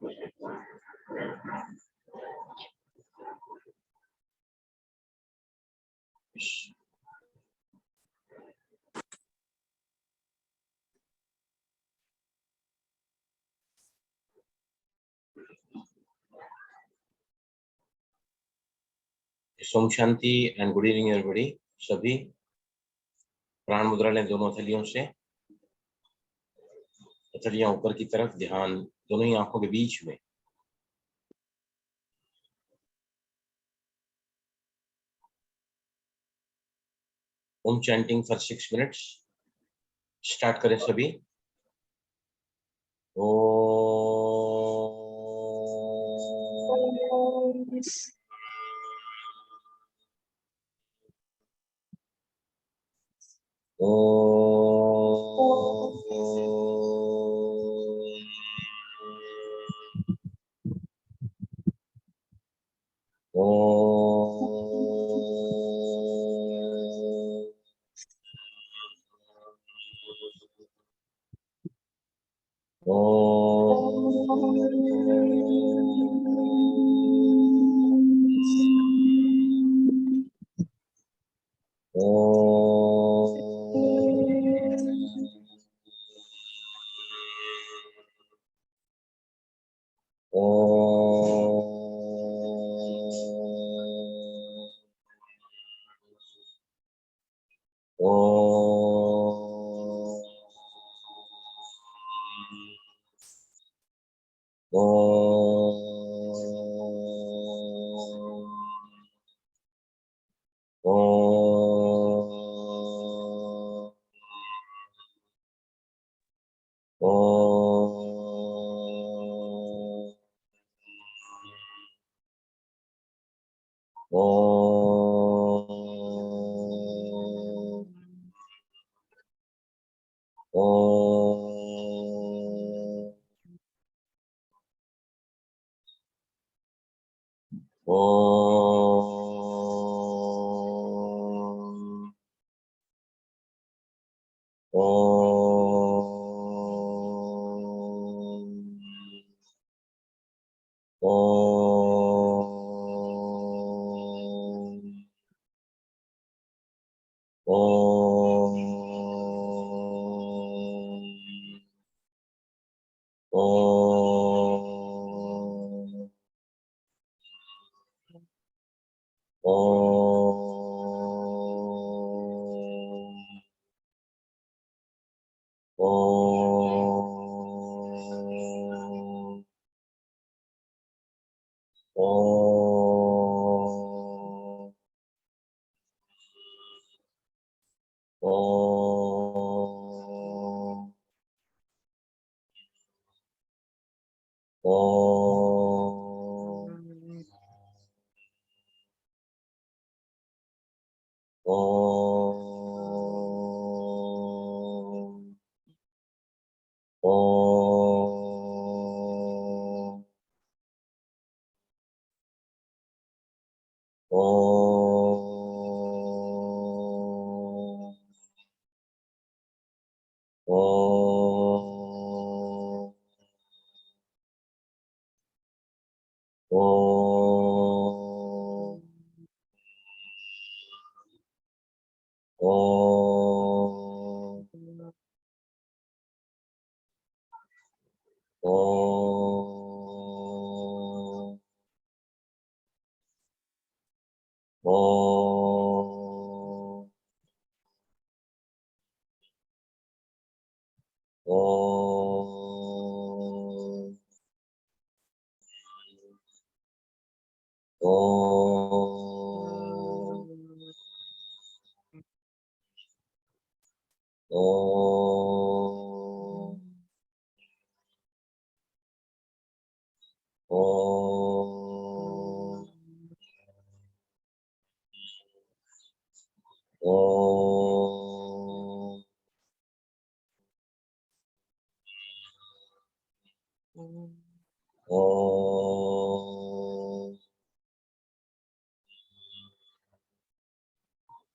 सोम शांति and good evening everybody. सभी प्राण मुद्रा लें दोनों हथेलियों से, हथेलियां ऊपर की तरफ, ध्यान दोनों ही आंखों के बीच में। ओम चैंटिंग फॉर 6 मिनट्स। स्टार्ट करें सभी।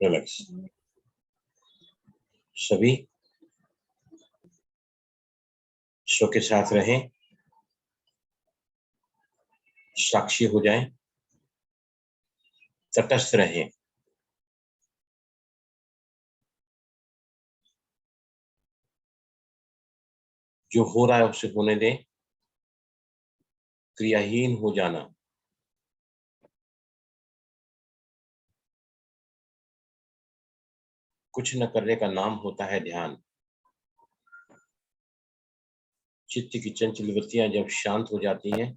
रिलैक्स सभी, शो के साथ रहें। साक्षी हो जाएं, तटस्थ रहें। जो हो रहा है उसे होने दें। क्रियाहीन हो जाना, कुछ न करने का नाम होता है ध्यान। चित्त की चंचल वृत्तियां जब शांत हो जाती हैं,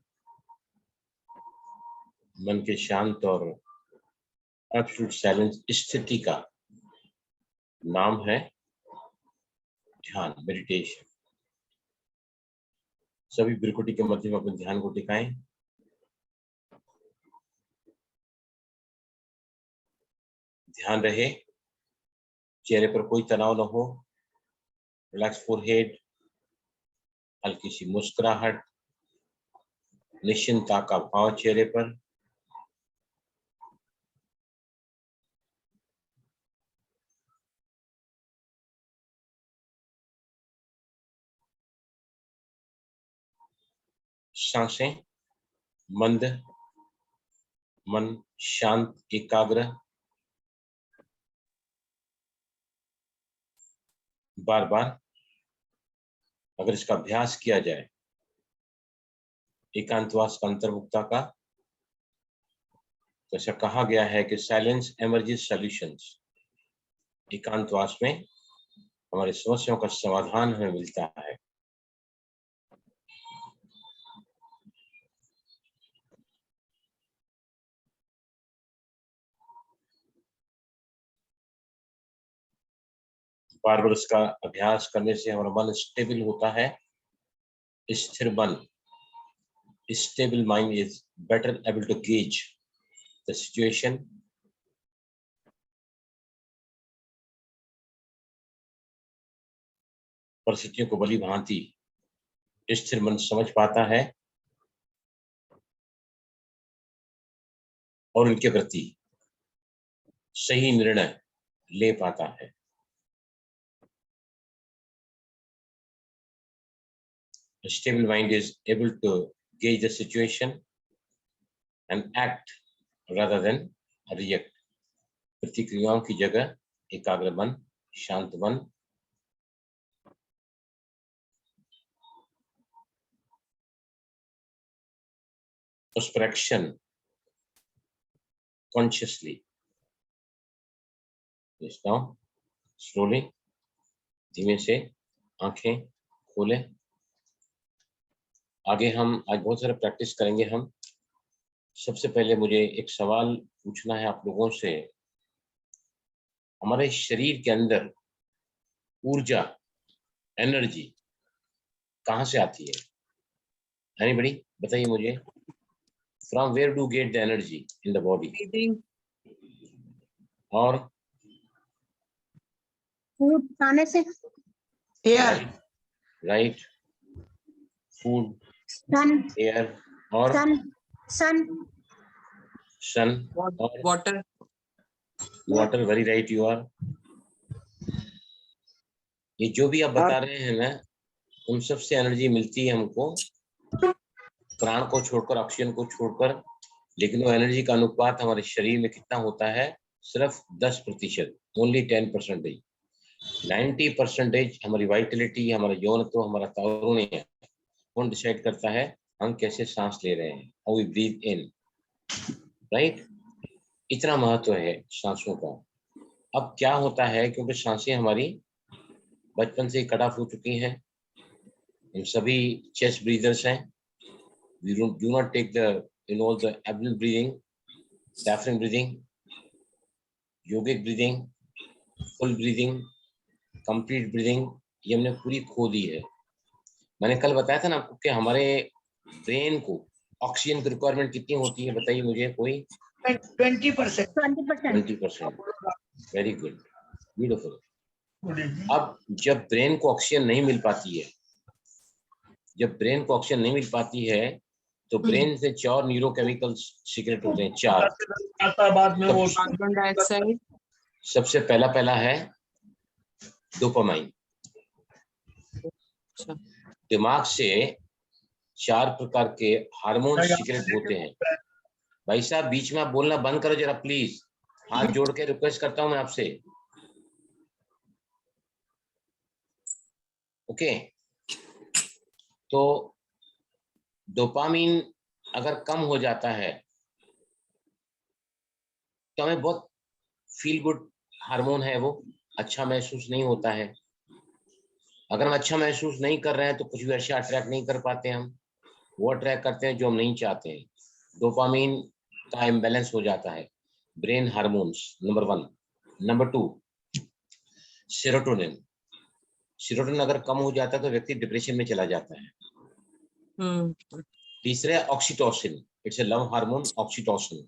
मन के शांत और एब्सोल्यूट साइलेंस स्थिति का नाम है ध्यान, मेडिटेशन। सभी भ्रुकुटी के मध्य में अपने ध्यान को टिकाएं। ध्यान रहे, चेहरे पर कोई तनाव न हो, रिलैक्स फोरहेड, हल्की सी मुस्कुराहट, निश्चिंतता का भाव चेहरे पर। सांसें मंद, मन शांत, एकाग्र। बार बार अगर इसका अभ्यास किया जाए, एकांतवास का, अंतर्मुक्ता का, तो ऐसा कहा गया है कि साइलेंस एमर्जेस सॉल्यूशंस। एकांतवास में हमारी समस्याओं का समाधान हमें मिलता है। बार बार इसका अभ्यास करने से हमारा मन स्टेबल होता है। स्थिर मन, stable mind is better able to gauge the situation. परिस्थितियों को भली भांति स्थिर मन समझ पाता है और उनके प्रति सही निर्णय ले पाता है। A stable mind is able to gauge the situation and act rather than react. प्रतिक्रियाओं की जगह एकाग्र मन, शांत मन। उस पर action consciously. Yes, now slowly, धीमे से आंखें खोलें। आगे हम आज बहुत सारा प्रैक्टिस करेंगे। हम सबसे पहले मुझे एक सवाल पूछना है आप लोगों से। हमारे शरीर के अंदर ऊर्जा, एनर्जी कहाँ से आती है? एनीबॉडी बताइए मुझे। From where do get the energy in the body? और फूड खाने से, air, right, food, sun, air और सन, सन और water. Water. Very right you are. ये जो भी आप बता रहे हैं ना, उन सब से एनर्जी मिलती है हमको, प्राण को छोड़कर, ऑक्सीजन को छोड़कर। लेकिन वो एनर्जी का अनुपात हमारे शरीर में कितना होता है? सिर्फ 10%, ओनली 10%। 90% हमारी वाइटलिटी, हमारा यौनत्व, हमारा तारुण्य कौन डिसाइड करता है? हम कैसे सांस ले रहे हैं, how we breathe in, right. इतना महत्व है सांसों का। अब क्या होता है, क्योंकि सांसें हमारी बचपन से कट ऑफ हो चुकी हैं, हम सभी चेस्ट ब्रीदर्स हैं। We do not take the involve the abdominal breathing, diaphragm breathing, yogic breathing, full breathing, complete breathing, ये हमने पूरी खो दी है। मैंने कल बताया था ना आपको कि हमारे ब्रेन को ऑक्सीजन की रिक्वायरमेंट कितनी होती है? बताइए मुझे कोई। 20%। 20%। Very good, beautiful. अब जब ब्रेन को ऑक्सीजन नहीं मिल पाती है, जब ब्रेन को ऑक्सीजन नहीं मिल पाती है, तो ब्रेन से 4 न्यूरोकेमिकल्स सीक्रेट होते हैं। 4 बाद में वो कार्बन डाइऑक्साइड। सबसे पहला है डोपामाइन। दिमाग से 4 प्रकार के हार्मोन सीक्रेट होते हैं। भाई साहब बीच में आप बोलना बंद करो जरा प्लीज, हाथ जोड़ के रिक्वेस्ट करता हूं मैं आपसे। ओके, तो डोपामीन अगर कम हो जाता है तो हमें बहुत फील गुड हार्मोन है, वो अच्छा महसूस नहीं होता है। अगर हम अच्छा महसूस नहीं कर रहे हैं तो कुछ भी अच्छा अट्रैक्ट नहीं कर पाते, हम वो अट्रैक्ट करते हैं जो हम नहीं चाहते हैं। डोपामीन का इम्बैलेंस हो जाता है। Brain hormones number 1। Number 2 serotonin. Serotonin अगर कम हो जाता है तो व्यक्ति डिप्रेशन में चला जाता है। तीसरे oxytocin, it's a love hormone. Oxytocin,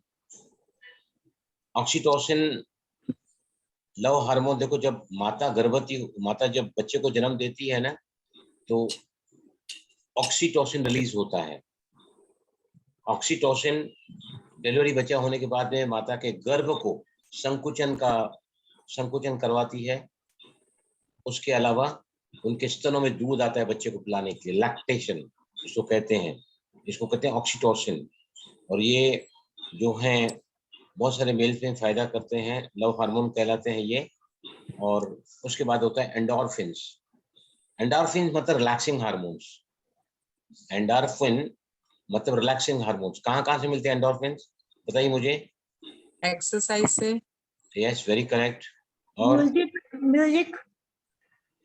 oxytocin love hormone. देखो जब माता जब बच्चे को जन्म देती है ना, तो ऑक्सीटोसिन रिलीज होता है। ऑक्सीटोसिन डिलीवरी बच्चा होने के बाद में माता के गर्भ को संकुचन करवाती है। उसके अलावा उनके स्तनों में दूध आता है बच्चे को पिलाने के लिए, लैक्टेशन इसको कहते हैं ऑक्सीटोसिन। और ये जो हैं बहुत सारे मेल्स में फायदा करते हैं, लव हार्मोन कहलाते हैं ये। और उसके बाद होता है एंडोर्फिन्स। एंडोर्फिन मतलब रिलैक्सिंग हार्मोन्स। एंडोर्फिन मतलब रिलैक्सिंग हार्मोन्स। कहाँ से मिलते हैं एंडोर्फिन्स, बताइए मुझे। एक्सरसाइज से। Yes, very correct. और music,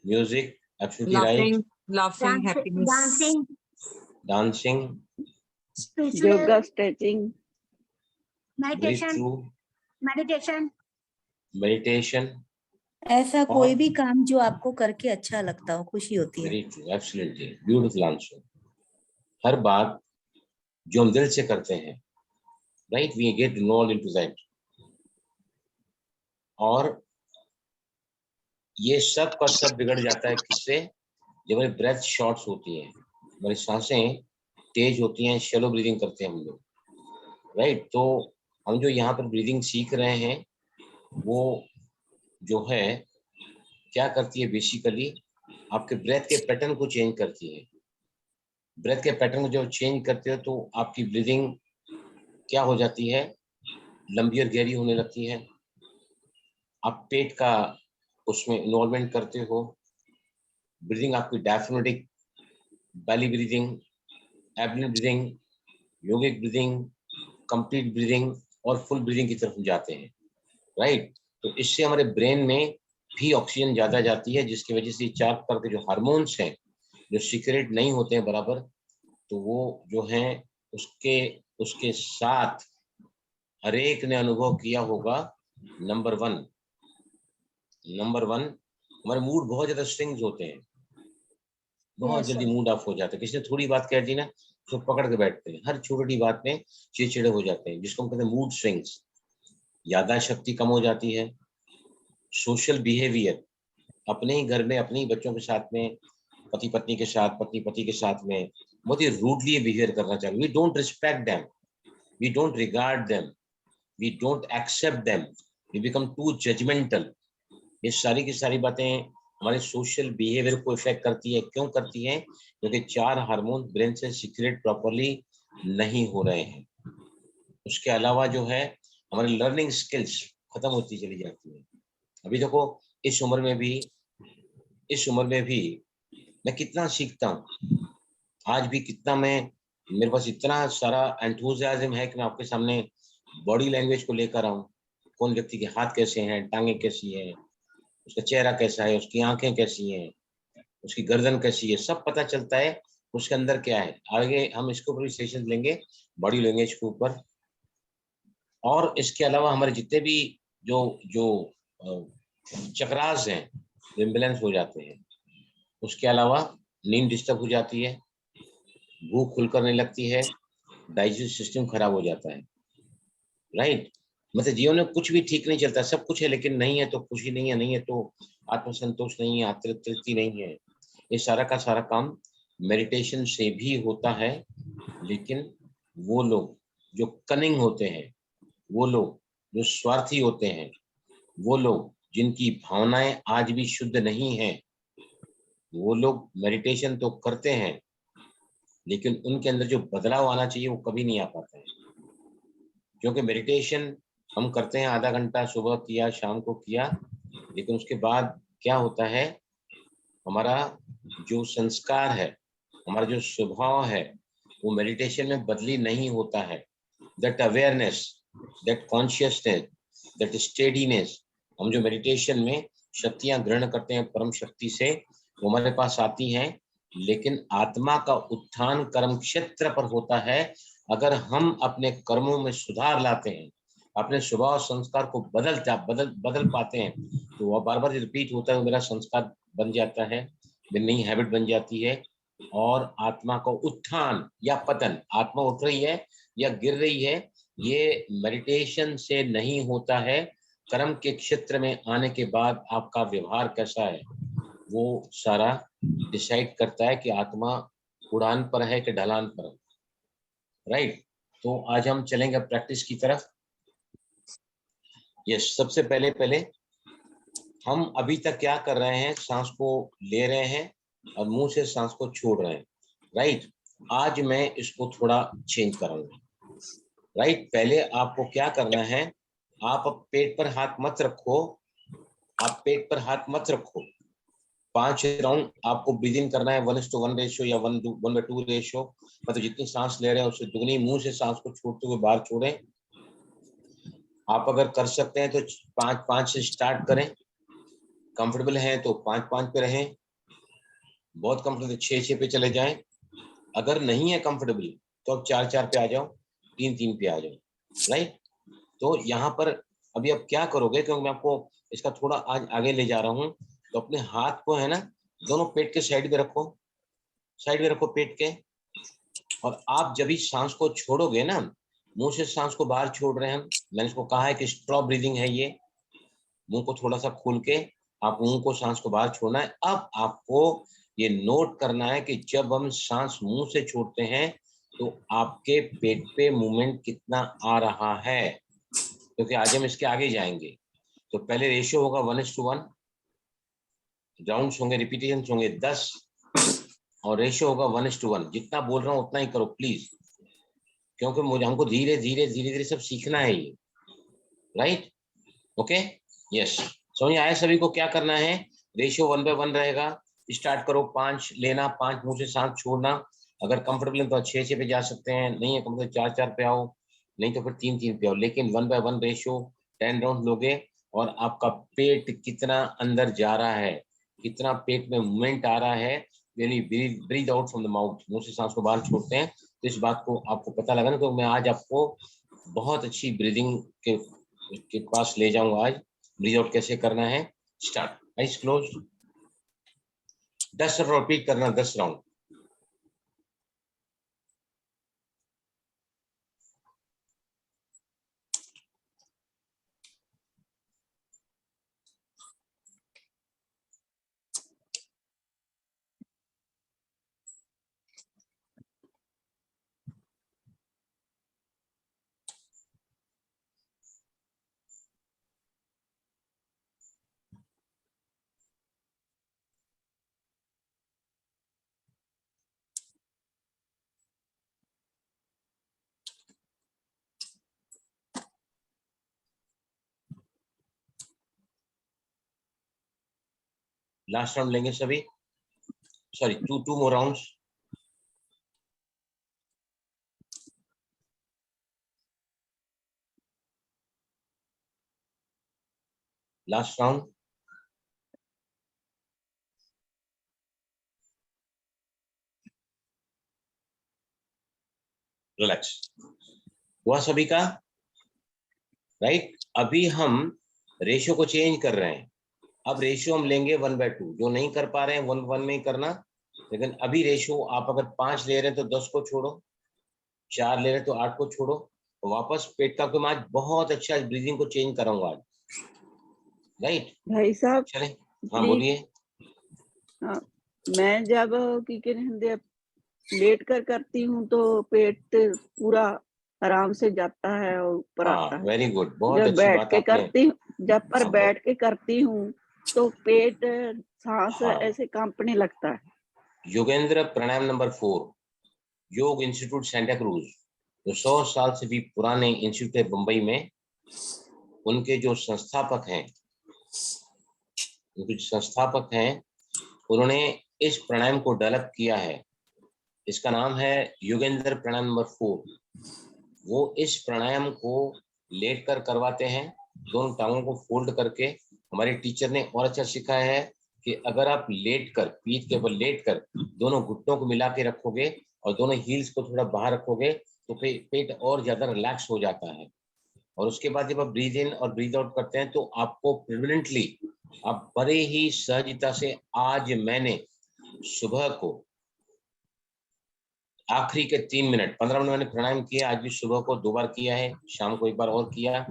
music, absolutely right. Laughing, happiness, dancing, dancing, yoga, stretching, very true, meditation. Meditation. ऐसा कोई भी काम जो आपको करके अच्छा लगता हो, खुशी होती है। Very true, absolutely beautiful answer. हर बात जो हम दिल से करते हैं, right, we get involve into that. और ये सब का सब बिगड़ जाता है किससे, जब हमारी ब्रेथ शॉर्ट्स होती है, हमारी सांसें तेज होती हैं, शैलो ब्रीदिंग करते हैं हम लोग, राइट। तो हम जो यहाँ पर ब्रीदिंग सीख रहे हैं वो जो है क्या करती है, बेसिकली आपके ब्रेथ के पैटर्न को चेंज करती है। ब्रेथ के पैटर्न को जब चेंज करते हो तो आपकी ब्रीदिंग क्या हो जाती है, लंबी और गहरी होने लगती है। आप पेट का उसमें इन्वॉल्वमेंट करते हो। ब्रीदिंग आपकी डायफ्रामेटिक, बैली ब्रीदिंग, एब्डोमेन ब्रीदिंग, योगिक ब्रीदिंग, कंप्लीट ब्रीदिंग और फुल ब्रीदिंग की तरफ जाते हैं, राइट। तो इससे हमारे ब्रेन में भी ऑक्सीजन ज्यादा जाती है, जिसकी वजह से 4 प्रकार के जो हार्मोन्स हैं जो सीक्रेट नहीं होते हैं बराबर, तो वो जो हैं उसके साथ हर एक ने अनुभव किया होगा। नंबर वन हमारे मूड बहुत ज्यादा स्विंग्स होते हैं, बहुत जल्दी मूड ऑफ हो जाता है। किसी ने थोड़ी बात कह दी ना तो पकड़ के बैठते हैं, हर छोटी बात में चिड़चिड़े हो जाते हैं, जिसको हम कहते हैं मूड स्विंग्स। याददाश्त शक्ति कम हो जाती है। सोशल बिहेवियर, अपने ही घर में अपने ही बच्चों के साथ में, पति पत्नी के साथ, पत्नी पति के साथ में बहुत ही रूडली बिहेवियर करना चाहिए। We don't respect them, we don't regard them, we don't accept them, we become too judgemental. ये सारी की सारी बातें हमारे सोशल बिहेवियर को इफेक्ट करती है। क्यों करती है? क्योंकि 4 हार्मोन ब्रेन से सीक्रेट प्रॉपर्ली नहीं हो रहे हैं। उसके अलावा जो है हमारी लर्निंग स्किल्स खत्म होती चली जाती है। अभी देखो इस उम्र में भी मैं कितना सीखता हूँ, आज भी कितना मेरे पास इतना सारा एंथुसियाज्म है कि मैं आपके सामने बॉडी लैंग्वेज को लेकर आऊं। कौन व्यक्ति के हाथ कैसे हैं, टांगे कैसी है, उसका चेहरा कैसा है, उसकी आंखें कैसी हैं, उसकी गर्दन कैसी है, सब पता चलता है उसके अंदर क्या है। आगे हम इसके ऊपर भी सेशन लेंगे, बॉडी लैंग्वेज के ऊपर। और इसके अलावा हमारे जितने भी जो जो चक्रास हैं इम्बैलेंस हो जाते हैं। उसके अलावा नींद डिस्टर्ब हो जाती है, भूख खुलकर नहीं लगती है, डाइजेस्ट सिस्टम खराब हो जाता है, राइट। मतलब जीवन में कुछ भी ठीक नहीं चलता, सब कुछ है लेकिन नहीं है तो खुशी नहीं है, नहीं है तो आत्मसंतोष नहीं है, तृप्ति नहीं है। ये सारा का सारा काम मेडिटेशन से भी होता है। लेकिन वो लोग जो कनिंग होते हैं, वो लोग जो स्वार्थी होते हैं, वो लोग जिनकी भावनाएं आज भी शुद्ध नहीं हैं, वो लोग मेडिटेशन तो करते हैं लेकिन उनके अंदर जो बदलाव आना चाहिए वो कभी नहीं आ पाता है। क्योंकि मेडिटेशन हम करते हैं आधा घंटा, सुबह किया, शाम को किया, लेकिन उसके बाद क्या होता है, हमारा जो संस्कार है, हमारा जो स्वभाव है, वो मेडिटेशन में बदली नहीं होता है। That awareness, that consciousness, that steadiness, हम जो मेडिटेशन में शक्तियां ग्रहण करते हैं परम शक्ति से, वो हमारे पास आती हैं। लेकिन आत्मा का उत्थान कर्म क्षेत्र पर होता है। अगर हम अपने कर्मों में सुधार लाते हैं, अपने स्वभाव संस्कार को बदल पाते हैं, तो वह बार बार रिपीट होता है, मेरा संस्कार बन जाता है, मेरी नई हैबिट बन जाती है, और आत्मा का उत्थान या पतन, आत्मा उठ रही है या गिर रही है, ये मेडिटेशन से नहीं होता है। कर्म के क्षेत्र में आने के बाद आपका व्यवहार कैसा है, वो सारा डिसाइड करता है कि आत्मा उड़ान पर है कि ढलान पर है। राइट, तो आज हम चलेंगे प्रैक्टिस की तरफ। यस, सबसे पहले हम अभी तक क्या कर रहे हैं, सांस को ले रहे हैं और मुंह से सांस को छोड़ रहे हैं। राइट, आज मैं इसको थोड़ा चेंज करूंगा। राइट, पहले आपको क्या करना है, आप पेट पर हाथ मत रखो, आप पेट पर हाथ मत रखो। 5 राउंड आपको ब्रीदिंग करना है, 1:1 रेशियो या 1:2 रेशियो, मतलब जितनी सांस ले रहे हैं उससे दुगनी मुंह से सांस को छोड़ते हुए बाहर छोड़ें। आप अगर कर सकते हैं तो 5-5 से स्टार्ट करें, कंफर्टेबल हैं तो 5-5 पे रहें, बहुत कंफर्टेबल 6-6 पे चले जाएं, अगर नहीं है कंफर्टेबल तो अब 4-4 पे आ जाओ, 3-3 पे आ जाओ। राइट, तो यहाँ पर अभी आप क्या करोगे, क्योंकि मैं आपको इसका थोड़ा आज आगे ले जा रहा हूँ, तो अपने हाथ को है ना दोनों पेट के साइड में रखो, साइड में रखो पेट के, और आप जब भी सांस को छोड़ोगे ना, मुंह से सांस को बाहर छोड़ रहे हैं हम, मैंने इसको कहा है कि स्ट्रॉ ब्रीदिंग है ये, मुंह को थोड़ा सा खोल के आप मुंह को सांस को बाहर छोड़ना है। अब आपको ये नोट करना है कि जब हम सांस मुंह से छोड़ते हैं तो आपके पेट पे मूवमेंट कितना आ रहा है, क्योंकि आज हम इसके आगे जाएंगे। तो पहले रेशियो होगा 1:1, राउंड्स होंगे, रिपीटेशन होंगे 10, और रेशियो होगा 1:1। जितना बोल रहा हूँ उतना ही करो प्लीज, क्योंकि मुझे हमको धीरे धीरे सब सीखना है ये। राइट, ओके, यस, समझ आया सभी को क्या करना है। रेशियो 1/1 रहेगा, स्टार्ट करो, 5 लेना, 5 मुंह से सांस छोड़ना, अगर कंफर्टेबल है तो 6-6 पे जा सकते हैं, नहीं है कंफर्टेबल 4-4 पे आओ, नहीं तो फिर 3-3 पे आओ, लेकिन 1/1 रेशियो 10 राउंड लोगे। और आपका पेट कितना अंदर जा रहा है, कितना पेट में मूवमेंट आ रहा है, यानी breathe out from the mouth, मुंह से सांस को बाहर छोड़ते हैं, तो इस बात को आपको पता लगाना। तो मैं आज आपको बहुत अच्छी ब्रीदिंग के पास ले जाऊंगा। आज ब्रीथ आउट कैसे करना है, start, eyes close, 10 round repeat करना, 10 राउंड। लास्ट राउंड लेंगे सभी, sorry, two more rounds. Last round, relax, हुआ सभी का। राइट, अभी हम रेशियो को चेंज कर रहे हैं, अब रेशियो हम लेंगे 1/2, जो नहीं कर पा रहे हैं 1:1 में ही करना, लेकिन अभी रेशियो आप अगर 5 ले रहे हैं तो 10 को छोड़ो, 4 ले रहे हैं तो 8 को छोड़ो, तो वापस पेट का, मैं आज बहुत अच्छा ब्रीदिंग को चेंज कराऊंगा आज। राइट भाई साहब, चले, हाँ प्लीज। बोलिए। हाँ, मैं जब लेट कर करती हूँ तो पेट पूरा आराम से जाता है और ऊपर आता हाँ, है। वेरी गुड, बहुत जब अच्छी बैठ बात के आपने। करती हूँ, जब पर हाँ, बैठ के करती हूँ तो पेट सांस हाँ, ऐसे कांपने लगता है। योगेंद्र, प्राणायाम नंबर 4, योग इंस्टीट्यूट सेंटा क्रूज, जो 100 साल से भी पुराने इंस्टीट्यूट है बम्बई में, उनके जो संस्थापक हैं, उन्होंने इस प्राणायाम को डेवलप किया है। इसका नाम है योगेंद्र प्राणायाम नंबर 4। वो इस प्राणायाम को लेट कर करवाते हैं, दोनों टांगों को फोल्ड करके। हमारे टीचर ने और अच्छा सिखाया है कि अगर आप लेट कर, पीठ के बल लेट कर दोनों घुटनों को मिला के रखोगे और दोनों हील्स को थोड़ा बाहर रखोगे तो पेट और ज्यादा रिलैक्स हो जाता है। और उसके बाद जब आप ब्रीथ इन और ब्रीथ आउट करते हैं तो आपको परमानेंटली, आप बड़े ही सहजता से, आज मैंने सुबह को आखिरी के 3 मिनट 15 मिनट मैंने प्राणायाम किया, आज भी सुबह को 2 बार किया है, शाम को 1 बार और किया,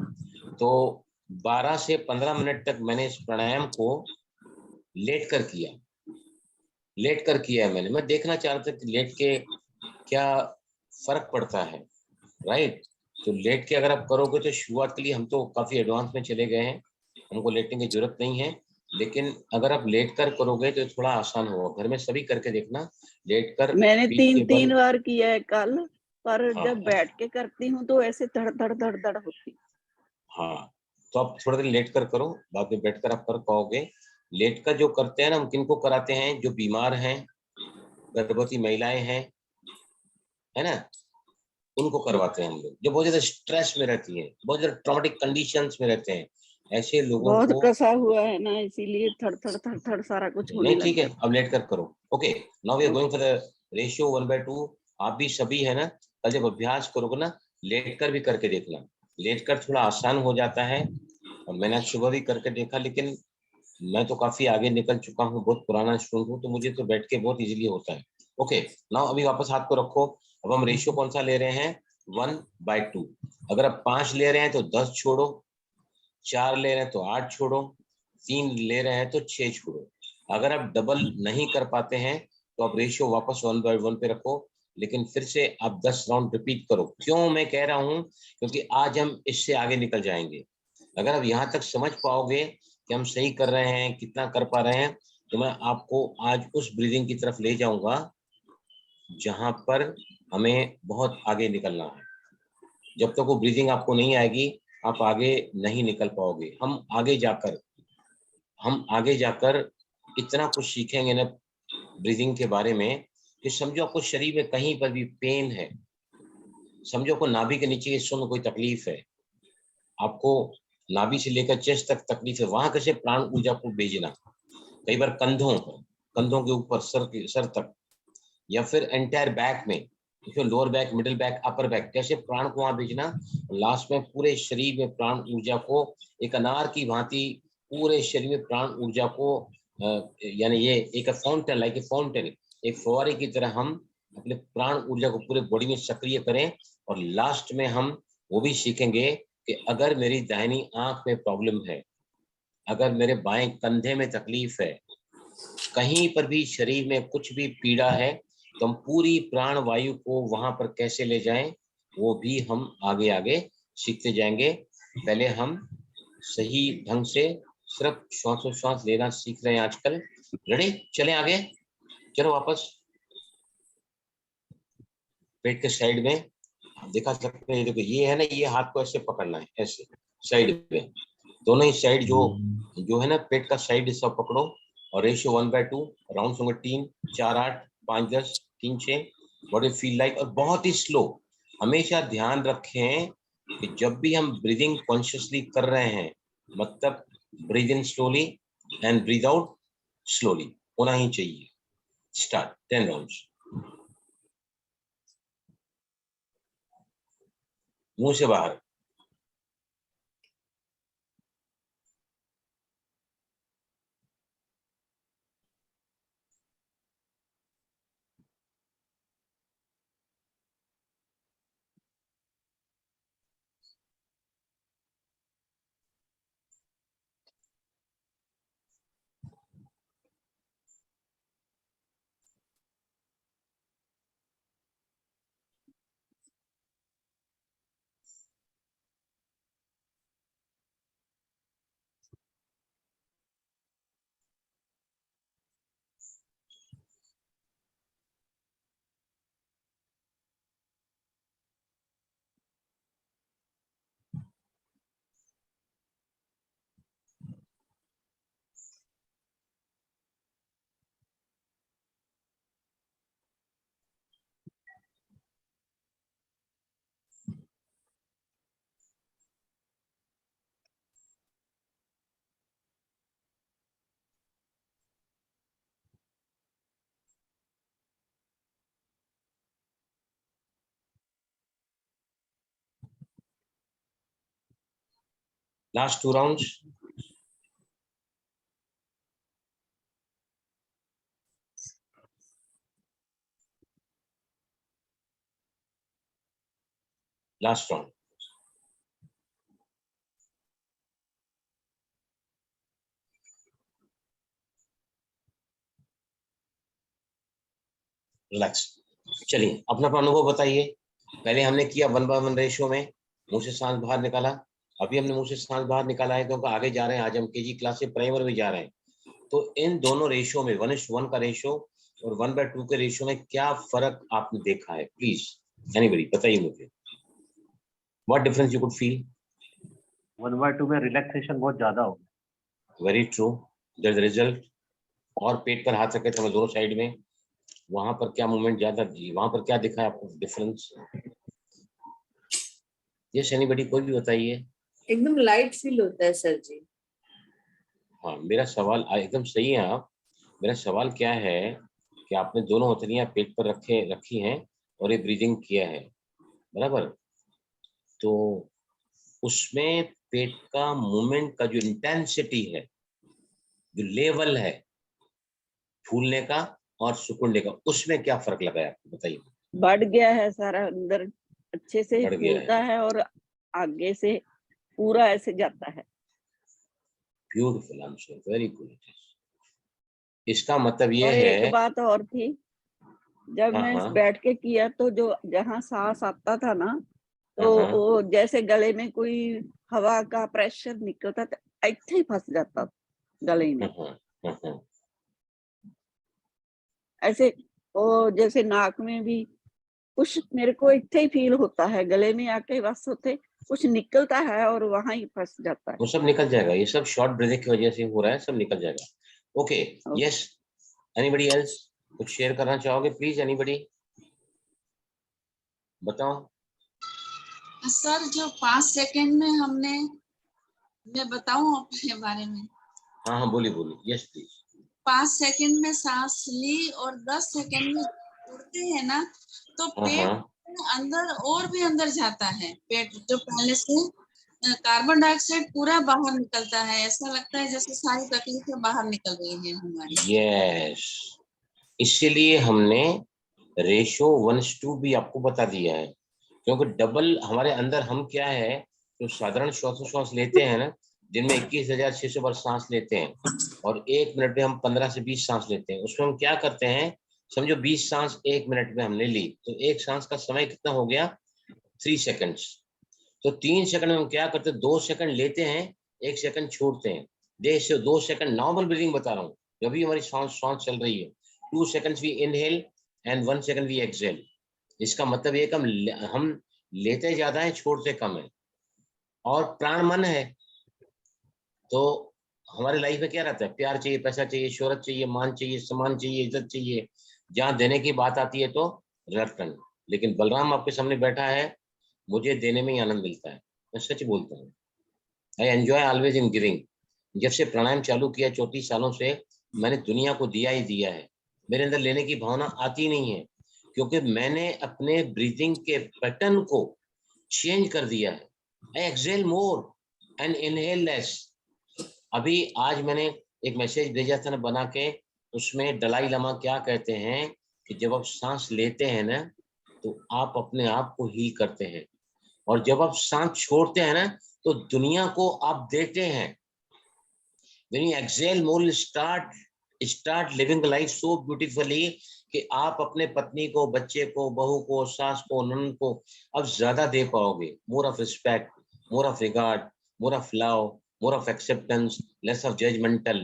तो 12 से 15 मिनट तक मैंने इस प्राणायाम को लेट कर किया है। मैं देखना चाहता था कि लेट के क्या फर्क पड़ता है, राइट। तो लेट के अगर आप करोगे तो शुरुआत के लिए हम तो काफी एडवांस में चले गए हैं, हमको लेटने की जरूरत नहीं है, लेकिन अगर आप लेट कर करोगे तो थोड़ा आसान होगा। घर में सभी करके देखना, लेट कर मैंने पीठ के बल। 3 बार किया है कल, पर हाँ, जब बैठ के करती हूँ तो ऐसे धड़ धड़ धड़ धड़ होती। हाँ, तो आप थोड़ा देर लेट कर करो, बाद में बैठ कर आप कर पाओगे। लेट कर जो करते हैं ना, हम किनको कराते हैं, जो बीमार हैं, गर्भवती महिलाएं हैं, है ना, उनको करवाते हैं हम लोग, जो बहुत ज्यादा स्ट्रेस में रहती हैं, बहुत ज्यादा ट्रॉमेटिक कंडीशंस में रहते हैं, ऐसे लोगों बहुत को। कसा हुआ है ना, इसीलिए थड़ थड़ थड़ थड़ सारा कुछ होने नहीं, लग ठीक है, जाता अब लेट कर करो। ओके, नाउ वी आर है। Going for the ratio 1/2। आप भी सभी है ना, कल जब अभ्यास करोगे ना, लेट कर भी करके देखना। लेट कर थोड़ा आसान हो जाता है, और मैंने आज सुबह भी करके देखा, लेकिन मैं तो काफी आगे निकल चुका हूँ, बहुत पुराना स्टूडेंट हूँ, तो मुझे तो बैठ के बहुत इजीली होता है। ओके, नाउ अभी वापस हाथ को रखो। अब हम रेशियो कौन सा ले रहे हैं? 1/2। अगर आप 5 ले रहे हैं तो 10 छोड़ो, 4 ले रहे हैं तो 8 छोड़ो, 3 ले रहे हैं तो 6 छोड़ो। अगर आप डबल नहीं कर पाते हैं तो आप रेशियो वापस 1/1 पे रखो, लेकिन फिर से आप 10 राउंड रिपीट करो। क्यों मैं कह रहा हूँ? क्योंकि आज हम इससे आगे निकल जाएंगे। अगर आप यहाँ तक समझ पाओगे कि हम सही कर रहे हैं, कितना कर पा रहे हैं, तो मैं आपको आज उस ब्रीदिंग की तरफ ले जाऊंगा जहां पर हमें बहुत आगे निकलना है। जब तक वो ब्रीदिंग आपको नहीं आएगी, आप आगे नहीं निकल पाओगे। हम आगे जाकर इतना कुछ सीखेंगे ना ब्रीदिंग के बारे में, कि समझो आपको शरीर में कहीं पर भी पेन है, समझो आपको नाभि के नीचे हिस्सों में कोई तकलीफ है, आपको नाभि से लेकर चेस्ट तक तकलीफ है, वहां कैसे प्राण ऊर्जा को भेजना। कई बार कंधों के ऊपर, सर तक, या फिर एंटायर बैक में, lower back, middle back, upper back, कैसे प्राण को वहां भेजना। लास्ट में पूरे शरीर में प्राण ऊर्जा को एक अनार की भांति पूरे शरीर में प्राण ऊर्जा को, यानी ये एक फाउंटेन, लाइक ए फाउंटेन, एक फुहारे की तरह हम अपने प्राण ऊर्जा को पूरे बॉडी में सक्रिय करें। और लास्ट में हम वो भी सीखेंगे कि अगर मेरी दाहिनी आंख में प्रॉब्लम है, अगर मेरे बाएं कंधे में तकलीफ है, कहीं पर भी शरीर में कुछ भी पीड़ा है, तो हम पूरी प्राण वायु को वहां पर कैसे ले जाएं, वो भी हम आगे आगे सीखते जाएंगे। पहले हम सही ढंग से सिर्फ श्वासोच्छ्वास लेना सीख रहे हैं आजकल। रेडी, चलें आगे, चलो वापस पेट के साइड में आप दिखा सकते हैं। देखो ये है ना, ये हाथ को ऐसे पकड़ना है, ऐसे साइड में, दोनों ही साइड जो है ना, पेट का साइड सब पकड़ो। और रेशियो 1/2, राउंड होंगे 3, 4, 8, 5, 10, 3, 6। व्हाट यू फील लाइक, और बहुत ही स्लो। हमेशा ध्यान रखें कि जब भी हम ब्रीदिंग कॉन्शियसली कर रहे हैं, मतलब breathe in slowly and breathe out slowly होना ही चाहिए। Start 10 rounds. मुंह से बाहर, Last 2 rounds. Last round. Relax. चलिए अपना अपना अनुभव बताइए। पहले हमने किया 1/1 रेशियो में, मुंह से सांस बाहर निकाला। अभी हमने मुंह से सांस बाहर निकाला है क्योंकि आगे जा रहे हैं। आज हम केजी क्लास से प्राइमर में जा रहे हैं। तो इन दोनों रेशियो में 1:1 का रेशियो और 1/2 के रेशियो में क्या फर्क आपने देखा है? प्लीज एनीबॉडी बताइए मुझे। What difference you could feel? 1/2 में रिलैक्सेशन बहुत ज्यादा हो गया। Very true, that result. और पेट पर हाथ रखे थे दोनों साइड में, वहां पर क्या मूवमेंट ज्यादा थी? वहां पर क्या दिखा आपको डिफरेंस? यस एनीबॉडी, कोई भी बताइए। एकदम लाइट फील होता है सर जी। हाँ, मेरा सवाल एकदम सही है आप। मेरा सवाल क्या है कि आपने दोनों हथेलियां पेट पर रखी हैं और ये ब्रीदिंग किया है, बराबर? तो उसमें पेट का मूवमेंट का जो इंटेंसिटी है, जो लेवल है फूलने का और सुकुड़ने का, उसमें क्या फर्क लगा है आपको? बताइए। बढ़ गया है सारा, अंदर अच्छे से बढ़ गया है। फूलता है और आगे से पूरा ऐसे जाता है। Beautiful answer, very good. इसका मतलब ये और है। एक बात और थी, जब हाँ मैं हाँ बैठ के किया तो जो जहाँ सांस आता था ना, हाँ तो हाँ वो जैसे गले में कोई हवा का प्रेशर निकलता था, ऐसे ही फंस जाता गले में। हाँ हाँ हाँ। ऐसे वो जैसे नाक में भी कुछ मेरे को इतना ही फील होता है, गले में आके बस होते कुछ निकलता है और वहां ही फंस जाता है। वो सब निकल जाएगा, ये सब शॉर्ट ब्रीथिंग की वजह से हो रहा है, सब निकल जाएगा। ओके, यस एनीबॉडी एल्स कुछ शेयर करना चाहोगे? प्लीज एनीबॉडी बताओ। सर जो 5 सेकंड में मैं बताऊं अपने बारे में? हाँ हाँ बोलिए बोलिए, यस प्लीज। 5 सेकंड में सांस ली और 10 सेकंड में छोड़ते हैं ना, तो हाँ पेट हाँ अंदर और भी अंदर जाता है। पेट जो पहले से कार्बन डाइऑक्साइड पूरा बाहर निकलता है, ऐसा लगता है जैसे सारी तकलीफें बाहर निकल रही है हमारी। यस, इसीलिए हमने रेशो 1:2 भी आपको बता दिया है, क्योंकि डबल हमारे अंदर हम क्या है, जो साधारण श्वास लेते हैं ना, दिन में 21,600 बार सांस लेते हैं और 1 मिनट में हम 15 से 20 सांस लेते हैं। उसमें हम क्या करते हैं, समझो 20 सांस 1 मिनट में हमने ली, तो एक सांस का समय कितना हो गया? 3 सेकंड्स। तो 3 सेकंड में हम क्या करते हैं, 2 सेकंड लेते हैं, 1 सेकंड छोड़ते हैं। देख से 2 सेकंड नॉर्मल ब्रीदिंग बता रहा हूँ, जब भी हमारी सांस चल रही है। 2 seconds we inhale and 1 second we exhale. इसका मतलब ये कि हम लेते ज्यादा है, छोड़ते कम है। और प्राण मन है, तो हमारे लाइफ में क्या रहता है? प्यार चाहिए, पैसा चाहिए, शोहरत चाहिए, मान चाहिए, सम्मान चाहिए, इज्जत चाहिए। जहाँ देने की बात आती है तो रिलक्टेंट। लेकिन बलराम आपके सामने बैठा है, मुझे देने में ही आनंद मिलता है, मैं सच बोलता हूँ। I enjoy always in giving. जब से प्राणायाम चालू किया 34 सालों से, मैंने दुनिया को दिया ही दिया है। मेरे अंदर लेने की भावना आती नहीं है, क्योंकि मैंने अपने ब्रीथिंग के पैटर्न को चेंज कर दिया है। I exhale more and inhale less. अभी आज मैंने एक मैसेज भेजा था ना बना के, उसमें दलाई लामा क्या कहते हैं कि जब आप सांस लेते हैं ना, तो आप अपने आप को हील करते हैं, और जब आप सांस छोड़ते हैं ना, तो दुनिया को आप देते हैं। When you exhale more, you start living the life so beautifully कि आप अपने पत्नी को, बच्चे को, बहू को, सास को, ननद को अब ज्यादा दे पाओगे। More of respect, more of regard, more of love, more of acceptance, less of judgemental.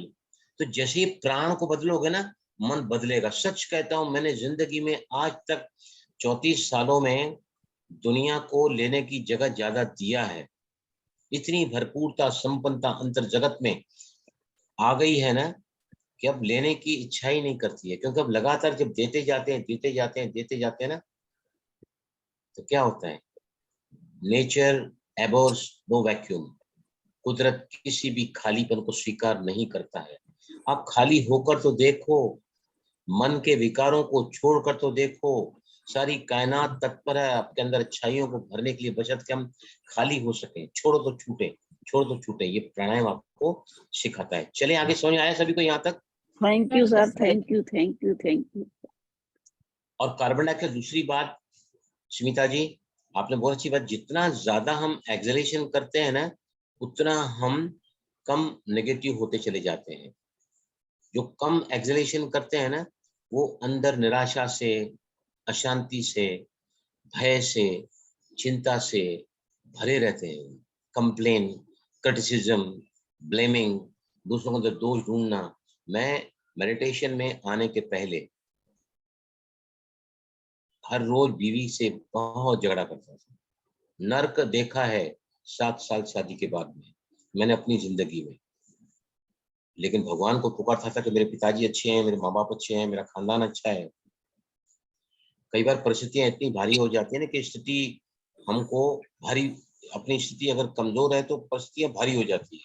तो जैसे ही प्राण को बदलोगे ना, मन बदलेगा। सच कहता हूं, मैंने जिंदगी में आज तक 34 सालों में दुनिया को लेने की जगह ज्यादा दिया है। इतनी भरपूरता, संपन्नता अंतर जगत में आ गई है ना, कि अब लेने की इच्छा ही नहीं करती है। क्योंकि अब लगातार जब देते जाते हैं ना, तो क्या होता है? Nature abhors no vacuum. कुदरत किसी भी खालीपन को स्वीकार नहीं करता है। आप खाली होकर तो देखो, मन के विकारों को छोड़कर तो देखो। सारी कायनात तत्पर है आपके अंदर अच्छाइयों को भरने के लिए, बशर्ते हम खाली हो सके। छोड़ो तो छूटे, छोड़ दो छूटे, ये प्राणायाम आपको सिखाता है। चले आगे, समझ आया सभी को यहाँ तक? Thank you sir, thank you, thank you, thank you. और कार्बन डाइऑक्साइड दूसरी बात स्मिता जी, आपने बहुत अच्छी बात, जितना ज्यादा हम एक्सलेशन करते हैं ना, उतना हम कम नेगेटिव होते चले जाते हैं। जो कम एक्सलेशन करते हैं ना, वो अंदर निराशा से, अशांति से, भय से, चिंता से भरे रहते हैं। कंप्लेन, क्रिटिसिज्म, ब्लेमिंग, दूसरों के अंदर दोष ढूंढना। मैं मेडिटेशन में आने के पहले हर रोज बीवी से बहुत झगड़ा करता था। नर्क देखा है 7 साल शादी के बाद में मैंने अपनी जिंदगी में, लेकिन भगवान को पुकारता था कि मेरे पिताजी अच्छे हैं, मेरे माँ बाप अच्छे हैं, मेरा खानदान अच्छा है। कई बार परिस्थितियां इतनी भारी हो जाती है ना कि स्थिति हमको भारी, अपनी स्थिति अगर कमजोर है तो परिस्थितियां भारी हो जाती है।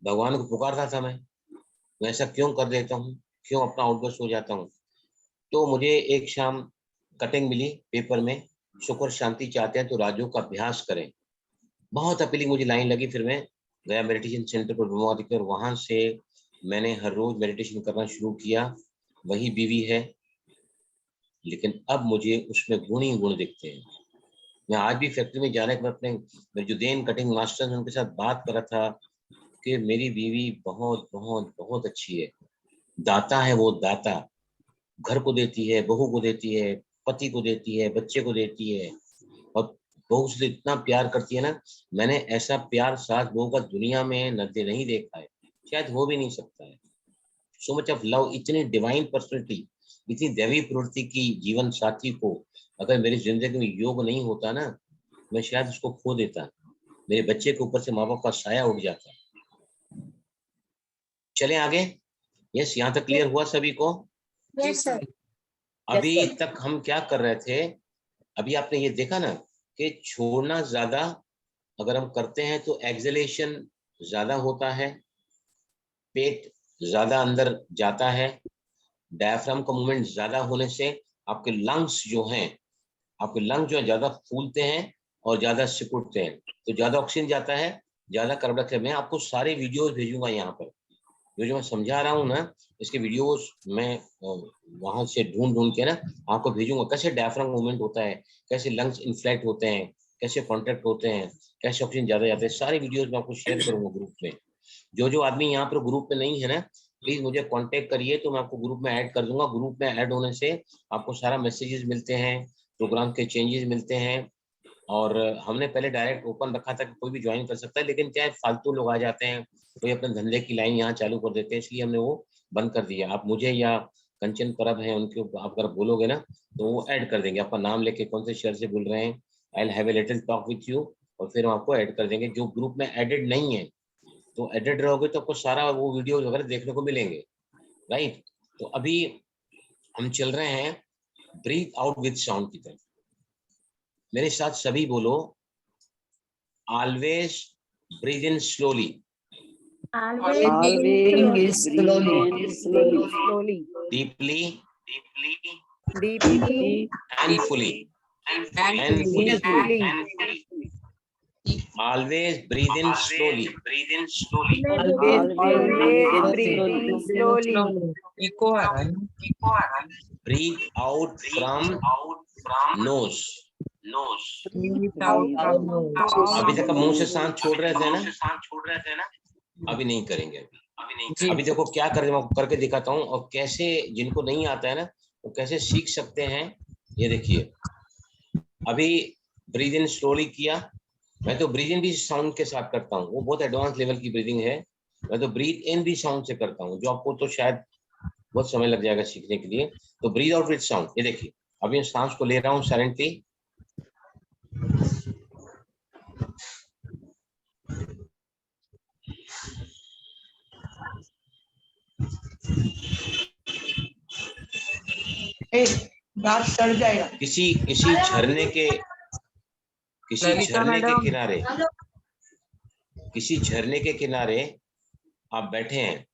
भगवान को पुकारता था मैं ऐसा क्यों कर देता हूँ, क्यों अपना आउटबर्स्ट हो जाता हूँ। तो मुझे एक शाम कटिंग मिली पेपर में, सुख और शांति चाहते हैं तो राजयोग का अभ्यास करें। बहुत अपीलिंग मुझे लाइन लगी। फिर मैं गया मेडिटेशन सेंटर पर ब्रह्मादित्य, और वहां से मैंने हर रोज मेडिटेशन करना शुरू किया। वही बीवी है, लेकिन अब मुझे उसमें गुण ही गुण दिखते हैं। मैं आज भी फैक्ट्री में जाने के बाद अपने मेरे जो देन कटिंग मास्टर हैं उनके साथ बात कर रहा था कि मेरी बीवी बहुत बहुत बहुत अच्छी है, दाता है वो, दाता। घर को देती है, बहू को देती है, पति को देती है, बच्चे को देती है, और बहू से इतना प्यार करती है ना, मैंने ऐसा प्यार सास बहू का दुनिया में नहीं देखा है, शायद हो भी नहीं सकता है। सो मच ऑफ लव, इतनी डिवाइन पर्सनैलिटी, इतनी दैवी प्रवृत्ति की जीवन साथी को अगर मेरी जिंदगी में योग नहीं होता ना, मैं शायद उसको खो देता। मेरे बच्चे के ऊपर से माँ बाप का साया उठ जाता। चले आगे। यस, यहाँ तक क्लियर हुआ सभी को? Yes, sir. अभी तक हम क्या कर रहे थे? अभी आपने ये देखा ना कि छोड़ना ज्यादा अगर हम करते हैं तो एक्सलेशन ज्यादा होता है, पेट ज्यादा अंदर जाता है, डायफ्राम का मूवमेंट ज्यादा होने से आपके लंग्स जो हैं, आपके लंग्स जो है ज्यादा फूलते हैं और ज्यादा सिकुड़ते हैं, तो ज्यादा ऑक्सीजन जाता है, ज्यादा कार्बन डाइऑक्साइड। मैं आपको सारे वीडियोस भेजूंगा यहाँ पर, जो मैं समझा रहा हूँ ना, इसके वीडियोस मैं वहां से ढूंढ के ना आपको भेजूंगा। कैसे डायफ्राम मूवमेंट होता है, कैसे लंग्स इन्फ्लेट होते हैं, कैसे कॉन्ट्रैक्ट होते हैं, कैसे ऑक्सीजन ज्यादा जाता है, सारे वीडियोस मैं आपको शेयर करूंगा ग्रुप में। जो आदमी यहाँ पर ग्रुप में नहीं है ना, प्लीज मुझे कांटेक्ट करिए, तो मैं आपको ग्रुप में ऐड कर दूंगा। ग्रुप में ऐड होने से आपको सारा मैसेजेस मिलते हैं, प्रोग्राम के चेंजेस मिलते हैं। और हमने पहले डायरेक्ट ओपन रखा था कि कोई भी ज्वाइन कर सकता है, लेकिन क्या है, फालतू लोग आ जाते हैं, कोई अपने धंधे की लाइन यहाँ चालू कर देते हैं, इसलिए हमने वो बंद कर दिया। आप मुझे या कंचन परब है उनके आप अगर बोलोगे ना तो वो ऐड कर देंगे, आपका नाम लेके कौन से शहर से बोल रहे हैं, I will have a little talk with you, और फिर हम आपको ऐड कर देंगे। जो ग्रुप में एडेड नहीं है तो एडेड रहोगे तो आपको सारा वो वीडियो वगैरह देखने को मिलेंगे, राइट। तो अभी हम चल रहे हैं ब्रीथ आउट विद साउंड की तरफ। मेरे साथ सभी बोलो, always breathe in slowly, Always Always slowly. breathe in slowly, deeply deeply, and fully, and fully. Always breathe in slowly, always breathe in slowly, breathe out from nose। अभी तक मुंह से सांस छोड़ रहे थे ना, अभी नहीं करेंगे। अभी देखो क्या कर मैं करके दिखाता हूँ, और कैसे जिनको नहीं आता है ना वो कैसे सीख सकते हैं। ये देखिए, अभी ब्रीथ इन स्लोली किया। मैं तो ब्रीथ इन भी साउंड के साथ करता हूँ, वो बहुत एडवांस लेवल की ब्रीदिंग है। मैं तो ब्रीथ इन भी साउंड से करता हूँ, जो आपको तो शायद बहुत समय लग जाएगा सीखने के लिए। तो ब्रीथ आउट विद साउंड, ये देखिए अभी मैं सांस को ले रहा हूँ साइलेंटली। सड़ जाएगा। किसी झरने के किनारे आप बैठे हैं,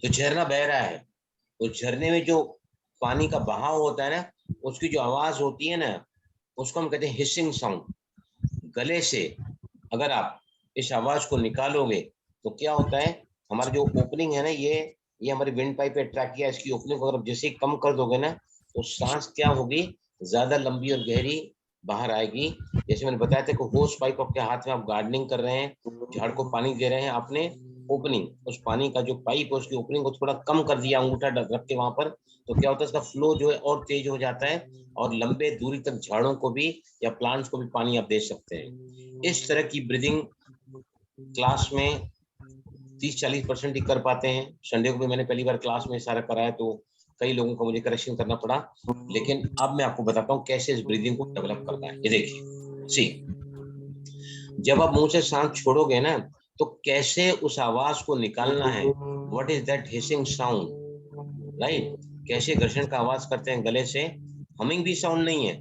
तो झरना बह रहा है, तो झरने में जो पानी का बहाव होता है ना, उसकी जो आवाज होती है ना, उसको हम कहते हैं हिसिंग साउंड। गले से अगर आप इस आवाज को निकालोगे तो क्या होता है, हमारा जो ओपनिंग है ना, ये हमारी विंड पाइप पे अट्रैक्ट किया, इसकी ओपनिंग को अगर जैसे ही कम कर दोगे ना तो सांस क्या होगी, ज्यादा लंबी और गहरी बाहर आएगी। जैसे मैंने बताया था कि होस पाइप आपके हाथ में, आप गार्डनिंग कर रहे हैं, झाड़ को पानी दे रहे हैं, आपने ओपनिंग, उस पानी का जो पाइप है उसकी ओपनिंग को थोड़ा कम कर दिया अंगूठा रख के वहां पर, तो क्या होता है, इसका फ्लो जो है और तेज हो जाता है और लंबे दूरी तक झाड़ों को भी या प्लांट्स को भी पानी आप दे सकते हैं। इस तरह की ब्रीदिंग क्लास में 30-40% ही कर पाते हैं। संडे को भी मैंने पहली बार क्लास में सारा कराया तो कई लोगों को मुझे करेक्शन करना पड़ा, लेकिन अब मैं आपको बताता हूँ कैसे इस ब्रीदिंग को डेवलप करना है। ये देखिए, सी, जब आप मुंह से सांस छोड़ोगे ना तो कैसे उस आवाज को निकालना है, what is that hissing sound, right, कैसे घर्षण का आवाज करते हैं गले से। हमिंग भी साउंड नहीं है,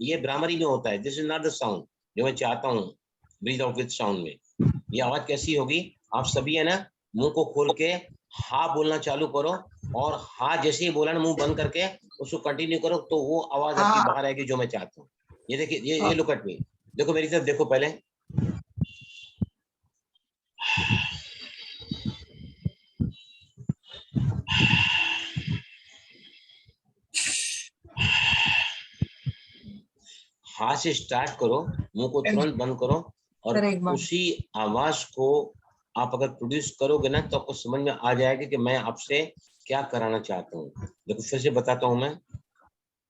ये भ्रामरी में होता है, this is not the sound जो मैं चाहता हूँ ब्रीथ आउट विद साउंड में। ये आवाज कैसी होगी, आप सभी है ना मुंह को खोल के हा बोलना चालू करो, और हा जैसे ही बोला ना मुंह बंद करके उसको कंटिन्यू करो, तो वो आवाज आपकी बाहर आएगी जो मैं चाहता हूँ। ये देखिए, ये लुक एट मी, देखो मेरी तरफ देखो पहले, हाथ से स्टार्ट करो, मुंह को तुरंत बंद करो, और उसी आवाज को आप अगर प्रोड्यूस करोगे ना तो आपको समझ में आ जाएगा कि मैं आपसे क्या कराना चाहता हूँ। देखो फिर से बताता हूँ मैं,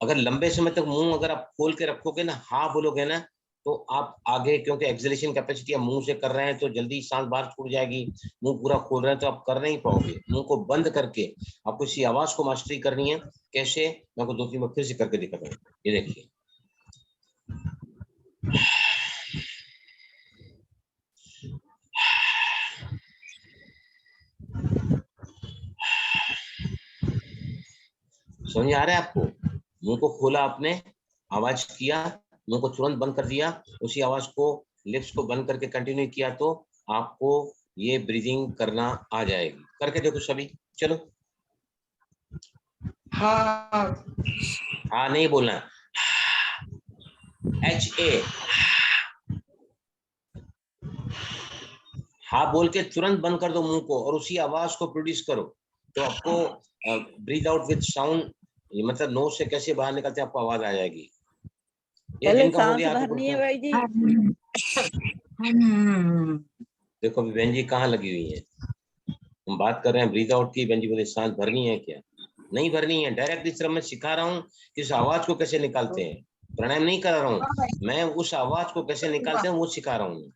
अगर लंबे समय तक मुंह अगर आप खोल के रखोगे ना, हाँ बोलोगे ना, तो आप आगे, क्योंकि एक्सलेशन कैपेसिटी आप मुंह से कर रहे हैं तो जल्दी सांस बाहर छूट जाएगी, मुंह पूरा खोल रहे हैं तो आप कर नहीं पाओगे। मुंह को बंद करके आपको इसी आवाज को मास्टरी करनी है। कैसे, मैं आपको 2-3 बार फिर से करके दिखाता हूँ। ये देखिए, समझ आ रहा है आपको, मुंह को खोला आपने, आवाज किया, मुंह को तुरंत बंद कर दिया, उसी आवाज को लिप्स को बंद करके कंटिन्यू किया, तो आपको ये ब्रीदिंग करना आ जाएगी। करके देखो सभी, चलो। हाँ हाँ नहीं बोलना, HA, हाँ बोल के तुरंत बंद कर दो मुंह को और उसी आवाज को प्रोड्यूस करो, तो आपको ब्रीथ आउट विद साउंड, मतलब नोज से कैसे बाहर निकलते आपको आवाज आ जाएगी। ये पहले जिनका हो सांस गया हाथ भरनी है ऊपर, भाई जी। देखो अभी बहन जी कहाँ लगी हुई है, हम बात कर रहे हैं ब्रीथ आउट की, बहन जी बोले सांस भरनी है क्या, नहीं भरनी है, डायरेक्ट इस तरह मैं सिखा रहा हूँ कि इस आवाज को कैसे निकालते हैं, प्राणायाम नहीं करा रहा हूँ मैं, उस आवाज को कैसे निकालते हैं वो सिखा रहा हूँ।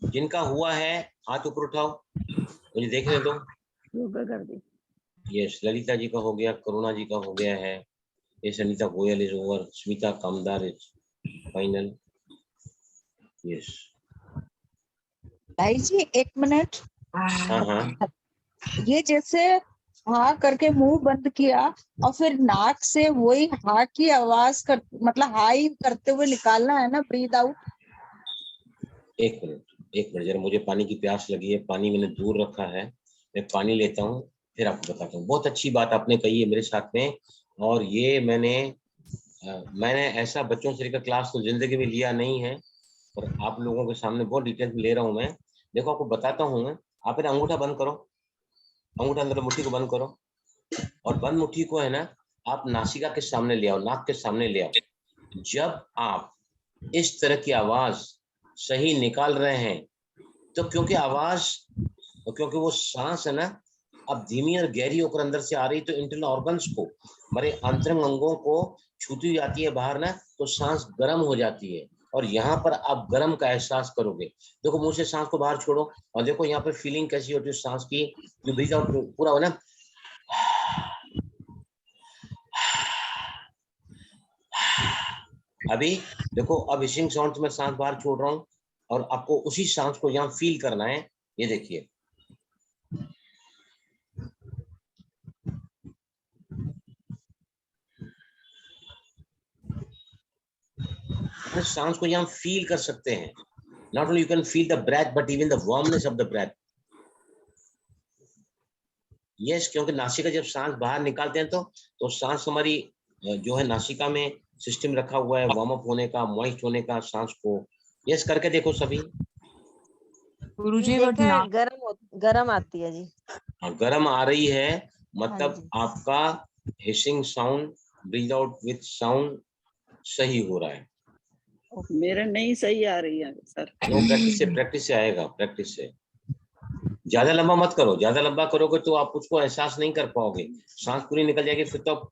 जिनका हुआ है हाथ ऊपर उठाओ, मुझे देखने दो। योगा कर दी। यस, ललिता जी का हो गया, करुणा जी का हो गया है, ये Anita Goyal is over, Smita Kamdar is final. Yes भाई जी 1 मिनट। हाँ हाँ, ये जैसे हाँ करके मुंह बंद किया और फिर नाक से वही हाँ की आवाज कर, मतलब हाई करते हुए निकालना है ना, ब्रीद आउट। एक मिनट जरा, मुझे पानी की प्यास लगी है, पानी मैंने दूर रखा है, मैं पानी लेता हूँ फिर आपको बताता हूँ। बहुत अच्छी बात आपने कही है मेरे साथ में, और ये मैंने ऐसा बच्चों से लेकर क्लास तो जिंदगी में लिया नहीं है, और आप लोगों के सामने बहुत डिटेल में ले रहा हूँ मैं। देखो आपको बताता हूँ मैं, आप मेरा अंगूठा बंद करो, अंगूठा अंदर मुट्ठी को बंद करो, और बंद मुट्ठी को है ना आप नासिका के सामने ले आओ, नाक के सामने ले आओ। जब आप इस तरह की आवाज सही निकाल रहे हैं तो क्योंकि आवाज और क्योंकि वो सांस है ना अब धीमी और गहरी होकर अंदर से आ रही, तो इंटरनल ऑर्गन्स को, हमारे आंतरिक अंगों को छूती जाती है बाहर ना, तो सांस गर्म हो जाती है, और यहाँ पर आप गर्म का एहसास करोगे। देखो मुंह से सांस को बाहर छोड़ो और देखो यहाँ पर फीलिंग कैसी होती है सांस की, जो ब्रीथ आउट पूरा हो ना, अभी देखो, अब हिसिंग साउंड में सांस बाहर छोड़ रहा हूँ और आपको उसी सांस को यहाँ फील करना है। ये देखिए, सांस को यहाँ फील कर सकते हैं। Not only you can feel the breath but even the warmness of the breath. Yes, क्योंकि नासिका जब सांस बाहर निकालते हैं तो सांस हमारी जो है नासिका में सिस्टम रखा हुआ है वार्म अप होने का, मॉइस्ट होने का सांस को। यस, करके देखो सभी। गुरुजी बट ना गरम आती है जी। गर्म आ रही है हाँ मतलब जी। आपका hissing sound, breathe out with sound सही हो रहा है। मेरा नहीं सही आ रही है सर। वो प्रैक्टिस से आएगा, प्रैक्टिस से। ज्यादा लंबा मत करो, ज्यादा लंबा करोगे तो आप उसको एहसास नहीं कर पाओगे, सांस पूरी निकल जाएगी, फिर तो आप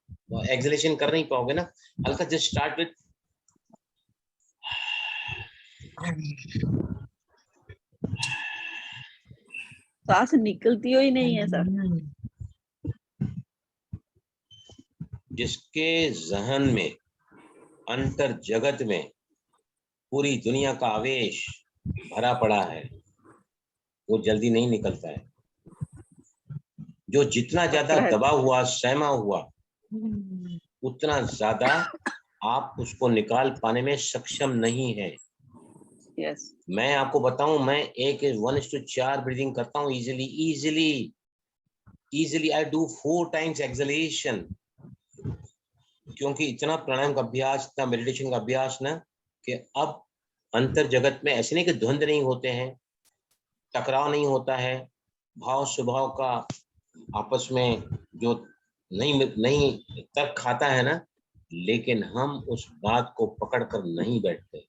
एक्सलेशन कर नहीं पाओगे ना। हल्का जस्ट स्टार्ट विथ सांस निकलती ही नहीं है सर। जिसके जहन में, अंतर जगत में पूरी दुनिया का आवेश भरा पड़ा है वो जल्दी नहीं निकलता है। जो जितना ज्यादा दबा हुआ, सहमा हुआ, उतना ज्यादा आप उसको निकाल पाने में सक्षम नहीं है। यस। मैं आपको बताऊं, मैं 1:4 ब्रीदिंग करता हूं easily. I do 4 times acceleration, क्योंकि इतना प्राणायाम का अभ्यास, इतना मेडिटेशन का अभ्यास ना, कि अब अंतर जगत में ऐसे नहीं कि द्वंद्व नहीं होते हैं, टकराव नहीं होता है, भाव स्वभाव का आपस में जो नहीं तर्क खाता है ना, लेकिन हम उस बात को पकड़ कर नहीं बैठते।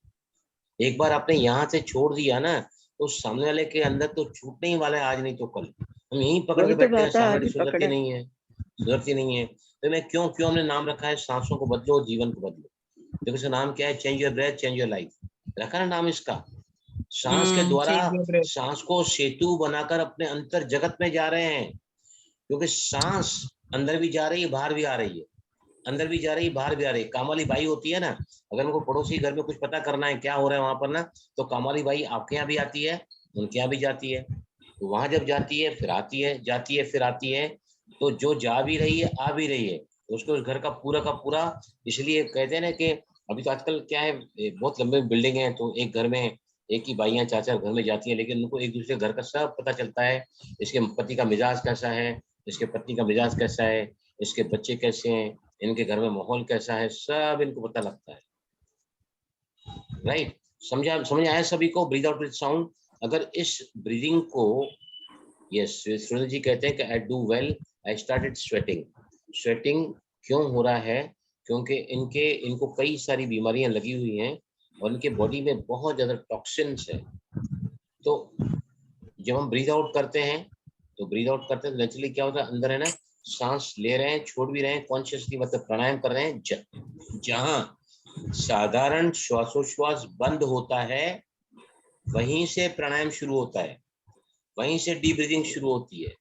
एक बार आपने यहाँ से छोड़ दिया ना, तो सामने वाले के अंदर तो छूटने ही वाला है, आज नहीं तो कल। हम यहीं पकड़ के बैठते हैं, सामने सुधरती नहीं है। तो मैं क्यों हमने नाम रखा है सांसों को बदलो, जीवन को बदलो। देखो इसका नाम क्या है? Change your breath, change your life, रखा ना नाम इसका। सांस के द्वारा सांस को सेतु बनाकर अपने अंतर जगत में जा रहे हैं, क्योंकि सांस अंदर भी जा रही है, बाहर भी आ रही है, अंदर भी जा रही है, बाहर भी आ रही है। काम वाली बाई होती है ना, अगर उनको पड़ोसी घर में कुछ पता करना है क्या हो रहा है वहां पर ना, तो काम वाली बाई आपके यहाँ भी आती है, उनके यहाँ भी जाती है। तो वहां जब जाती है फिर आती है, जाती है फिर आती है, तो जो जा भी रही है आ भी रही है, तो उसको उस घर का पूरा, इसलिए कहते हैं ना कि अभी तो आजकल क्या है, बहुत लंबे बिल्डिंग है, तो एक घर में एक ही बाइयां 4-4 घर में जाती है, लेकिन उनको एक दूसरे घर का सब पता चलता है। इसके पति का मिजाज कैसा है, इसके पत्नी का मिजाज कैसा है, इसके बच्चे कैसे हैं, इनके घर में माहौल कैसा है, सब इनको पता लगता है। राइट? समझ आया सभी को? Breathe out with sound. अगर इस ब्रीदिंग को, यस, सुरेंद्र जी कहते हैं कि I do well, I started sweating क्यों हो रहा है? क्योंकि इनको कई सारी बीमारियां लगी हुई हैं और इनके बॉडी में बहुत ज्यादा टॉक्सिन्स है। तो जब हम ब्रीथ आउट करते हैं तो नेचुरली क्या होता है, अंदर है ना, सांस ले रहे हैं, छोड़ भी रहे हैं, कॉन्शियसली मतलब प्राणायाम कर रहे हैं। जहां साधारण श्वासोश्वास बंद होता है वहीं से प्राणायाम शुरू होता है, वहीं से डीप ब्रीदिंग शुरू होती है।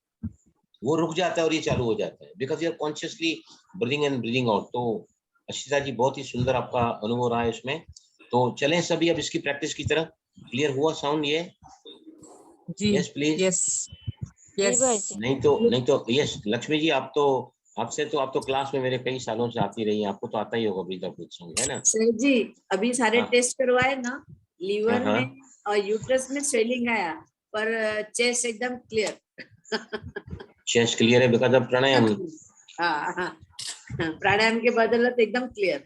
वो रुक जाता है और ये चालू हो जाता है, because you are consciously breathing in breathing out. तो अशिता जी, बहुत ही सुंदर आपका अनुभव रहा है इसमें। तो चलें सभी अब इसकी प्रैक्टिस की तरफ। क्लियर हुआ साउंड ये? Yes please. यस। नहीं तो यस। लक्ष्मी जी, आप तो क्लास में मेरे कई सालों से आती रही हैं, आपको तो आता ही होगा ब्रीथ आउट विद साउंड, है ना? सर जी, अभी सारे हाँ। टेस्ट करवाए ना, लीवर हाँ। में और यूट्रस में स्वेलिंग आया, पर चेस्ट एकदम क्लियर। चेस्ट क्लियर है बिकॉज ऑफ प्राणायाम। हाँ, प्राणायाम के बदौलत एकदम क्लियर।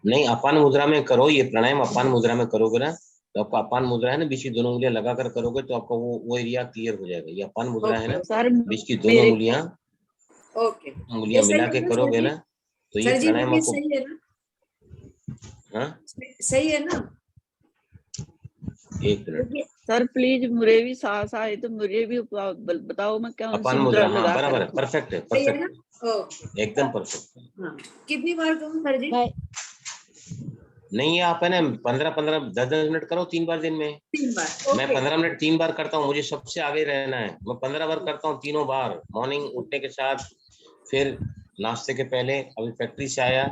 नहीं, अपान मुद्रा में करो ये प्राणायाम। अपान मुद्रा में करोगे ना, तो आपका अपान मुद्रा है ना, बीच की दोनों उंगलियां लगाकर करोगे तो आपका वो एरिया क्लियर हो जाएगा। ये अपान मुद्रा है ना, सर बीच की दोनों उंगलियां मिला के सही करोगे ना, तो ये सर जी, प्राणायाम आपको। सही है ना? हाँ, सही है ना? एक मिनट सर प्लीज, मुझे भी सांस आए तो मुझे भी बताओ, मैं क्या अपान मुद्रा। हाँ, बराबर है, परफेक्ट है, सही है ना? परफेक्ट, एकदम परफेक्ट। हाँ। कितनी बार कहूँ सर जी? नहीं, आप है ना 15-15, 10-10 मिनट करो 3 बार दिन में। 3 बार। मैं 15 मिनट 3 बार करता हूँ, मुझे सबसे आगे रहना है। मैं 15 बार करता हूँ, तीनों बार, मॉर्निंग उठने के साथ, फिर नाश्ते के पहले। अभी फैक्ट्री से आया,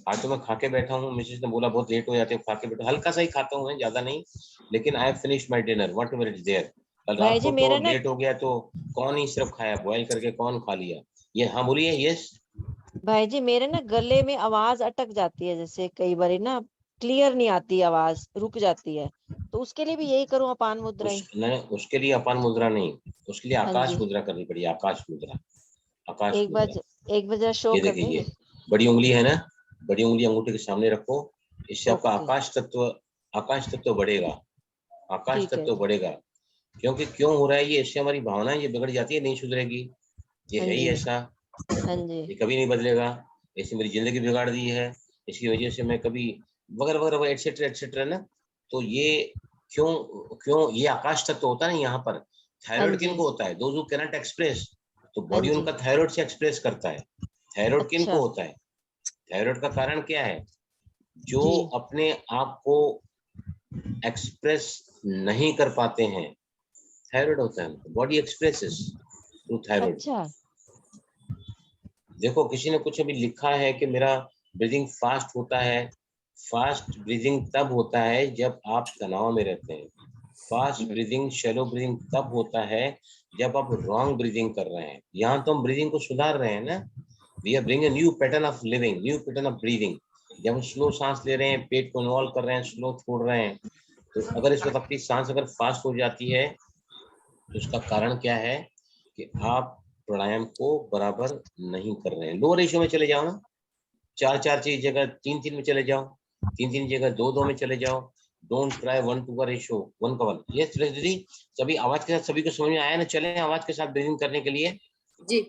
आज तो मैं खा के बैठा हूँ, मिसेज ने बोला बहुत लेट हो जाते, खा के बैठा, हल्का सा ही खाता हूँ, ज्यादा नहीं, लेकिन I have finished my dinner whatever is there. कल रात को तो लेट हो गया तो कौन ही सिर्फ खाया, बॉयल करके कौन खा लिया ये। हाँ बोलिए। यस भाई जी, मेरे ना गले में आवाज अटक जाती है, जैसे कई बार ना क्लियर नहीं आती, आवाज रुक जाती है, तो उसके लिए भी यही करूँ अपान मुद्रा ही? उसके लिए अपान मुद्रा नहीं, उसके लिए हाँ आकाश जी। मुद्रा करनी पड़ी, आकाश मुद्रा। आकाश एक बार मुद्रा। एक बार जरा शो ये कर देखिए, देंगे। ये बड़ी उंगली है ना, बड़ी उंगली अंगूठे के सामने रखो, इससे आपका ओके। आकाश तत्व बढ़ेगा, आकाश ठीक है तत्व जी। बढ़ेगा। क्योंकि क्यों हो रहा है ये, इससे हमारी भावनाएं ये बिगड़ जाती है, नहीं सुधरेगी, ये हाँ है ही जी। ऐसा, हाँ जी। ये कभी नहीं बदलेगा, इसने मेरी जिंदगी बिगाड़ दी है, इसकी वजह से मैं कभी वगैरह वगैरह एटसेट्रा एटसेट्रा ना। तो ये क्यों क्यों ये आकाश तत्व होता है ना यहाँ पर। हाँ थायराइड जी। किनको होता है? Those who can not express, तो हाँ बॉडी जी। उनका थायराइड से एक्सप्रेस करता है। थायराइड किनको अच्छा। होता है? थायराइड का कारण क्या है? जो जी। अपने आप को एक्सप्रेस नहीं कर पाते हैं, थायराइड होता है उनको, बॉडी एक्सप्रेसेस थ्रू थायराइड। अच्छा। देखो किसी ने कुछ अभी लिखा है कि मेरा ब्रीदिंग फास्ट होता है। फास्ट ब्रीदिंग तब होता है जब आप तनाव में रहते हैं। फास्ट ब्रीदिंग, शैलो ब्रीदिंग तब होता है जब आप रॉन्ग ब्रीदिंग कर रहे हैं। यहाँ तो हम ब्रीदिंग को सुधार रहे हैं ना, we are bringing new pattern of living, new pattern of breathing. जब हम स्लो सांस ले रहे हैं, पेट को इन्वॉल्व कर रहे हैं, स्लो छोड़ रहे हैं, तो अगर इस वक्त आपकी सांस अगर फास्ट हो जाती है तो उसका कारण क्या है कि आप प्राणायाम को बराबर नहीं कर रहे हैं। लो रेशियो में चले जाओ ना, 4-4 की जगह 3-3 में चले जाओ, 3-3 की जगह 2-2 में चले जाओ। डोंट ट्राई 1-2 का रेशियो, 1-1। ये दीदी सभी आवाज के साथ सभी को समझ में आया ना? चले आवाज के साथ ब्रीदिंग करने के लिए जी।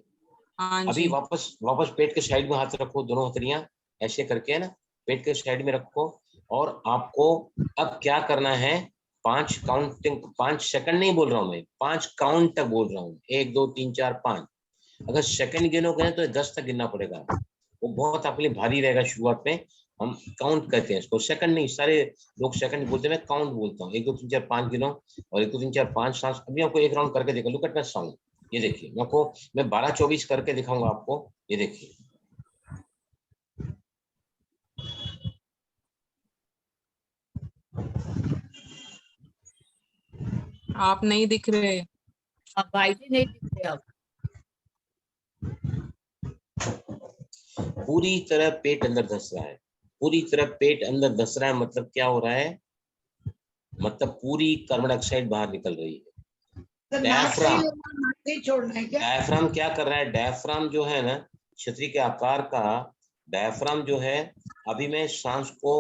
हाँ अभी जी। वापस पेट के साइड में हाथ रखो, दोनों हथेलियां ऐसे करके, है ना, पेट के साइड में रखो। और आपको अब क्या करना है, 5 सेकंड नहीं बोल रहा हूं मैं, 5 काउंट तक बोल रहा हूँ। 1 2 3 4 5। अगर सेकंड गिनोगे तो 10 तक गिनना पड़ेगा, वो बहुत आपके लिए भारी रहेगा शुरुआत में। हम काउंट करते हैं इसको, सेकंड नहीं, सारे लोग सेकंड बोलते हैं, मैं काउंट बोलता हूँ। 1 2 3 4 5 गिनो, और 1 2 3 4 5 सांस। अभी आपको एक राउंड करके देखो, लुक एट माय साउंड। ये देखिए, मैं 12-24 करके दिखाऊंगा आपको। ये देखिए, आप नहीं दिख रहे। अब भाई जी नहीं दिख रहे अब। पूरी तरह पेट अंदर धस रहा है, पूरी तरह पेट अंदर धस रहा है। मतलब क्या हो रहा है? मतलब पूरी कार्बन डाइऑक्साइड बाहर निकल रही है। छोड़ना है क्या? डायफ्राम क्या कर रहा है? डायफ्राम जो है ना, छतरी के आकार का डायफ्राम जो है, अभी मैं सांस को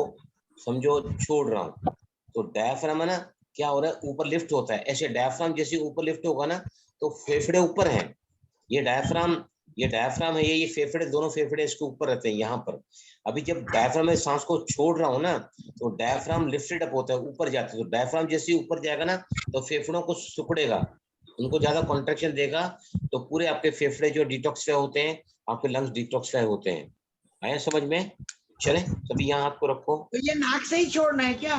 समझो छोड़ रहा हूँ, तो डायफ्राम है ना, क्या हो रहा है? ऊपर लिफ्ट होता है। ऐसे डायफ्राम जैसे ऊपर लिफ्ट होगा ना, तो फेफड़े ऊपर हैं। ये डायफ्राम है, ये फेफड़े, दोनों फेफड़े इसके ऊपर रहते हैं यहाँ पर। अभी जब डायफ्राम में सांस को छोड़ रहा हूँ ना, तो डायफ्राम लिफ्टेड अप होता है, ऊपर जाता है। तो डायफ्राम जैसे ऊपर जाएगा ना, तो फेफड़ों को सिकुड़ेगा, उनको ज्यादा कॉन्ट्रैक्शन देगा, तो पूरे आपके फेफड़े जो डिटॉक्सिफाई होते हैं, आपके लंग्स डिटॉक्सिफाई होते हैं। आया समझ में? चले सभी यहाँ हाथ को रखो। तो ये नाक से ही छोड़ना है क्या?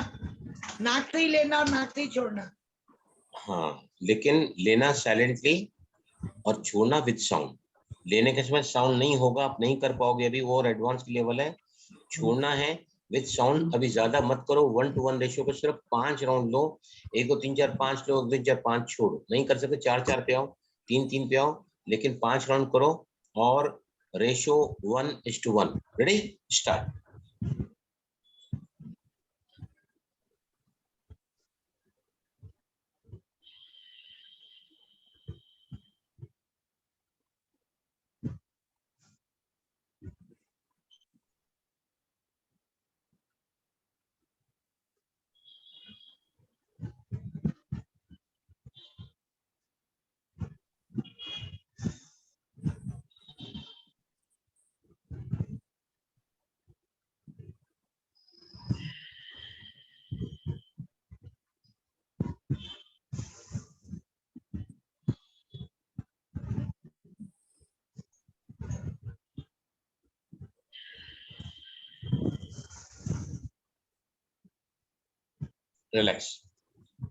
नाक से ही लेना और नाक से ही छोड़ना? हाँ, लेकिन लेना साइलेंटली और छोड़ना विद साउंड। लेने के समय साउंड नहीं होगा, आप नहीं कर पाओगे, अभी और एडवांस लेवल है। छोड़ना है विद साउंड। अभी ज्यादा मत करो, 1-to-1 रेशियो पे सिर्फ 5 राउंड लो। 1 2 3 4 5 लो, 1 2 3 4 5 छोड़ो। नहीं कर सकते 4-4 पे आओ, 3-3 पे आओ, लेकिन 5 राउंड करो। और ratio 1:1। Ready, start. Relax.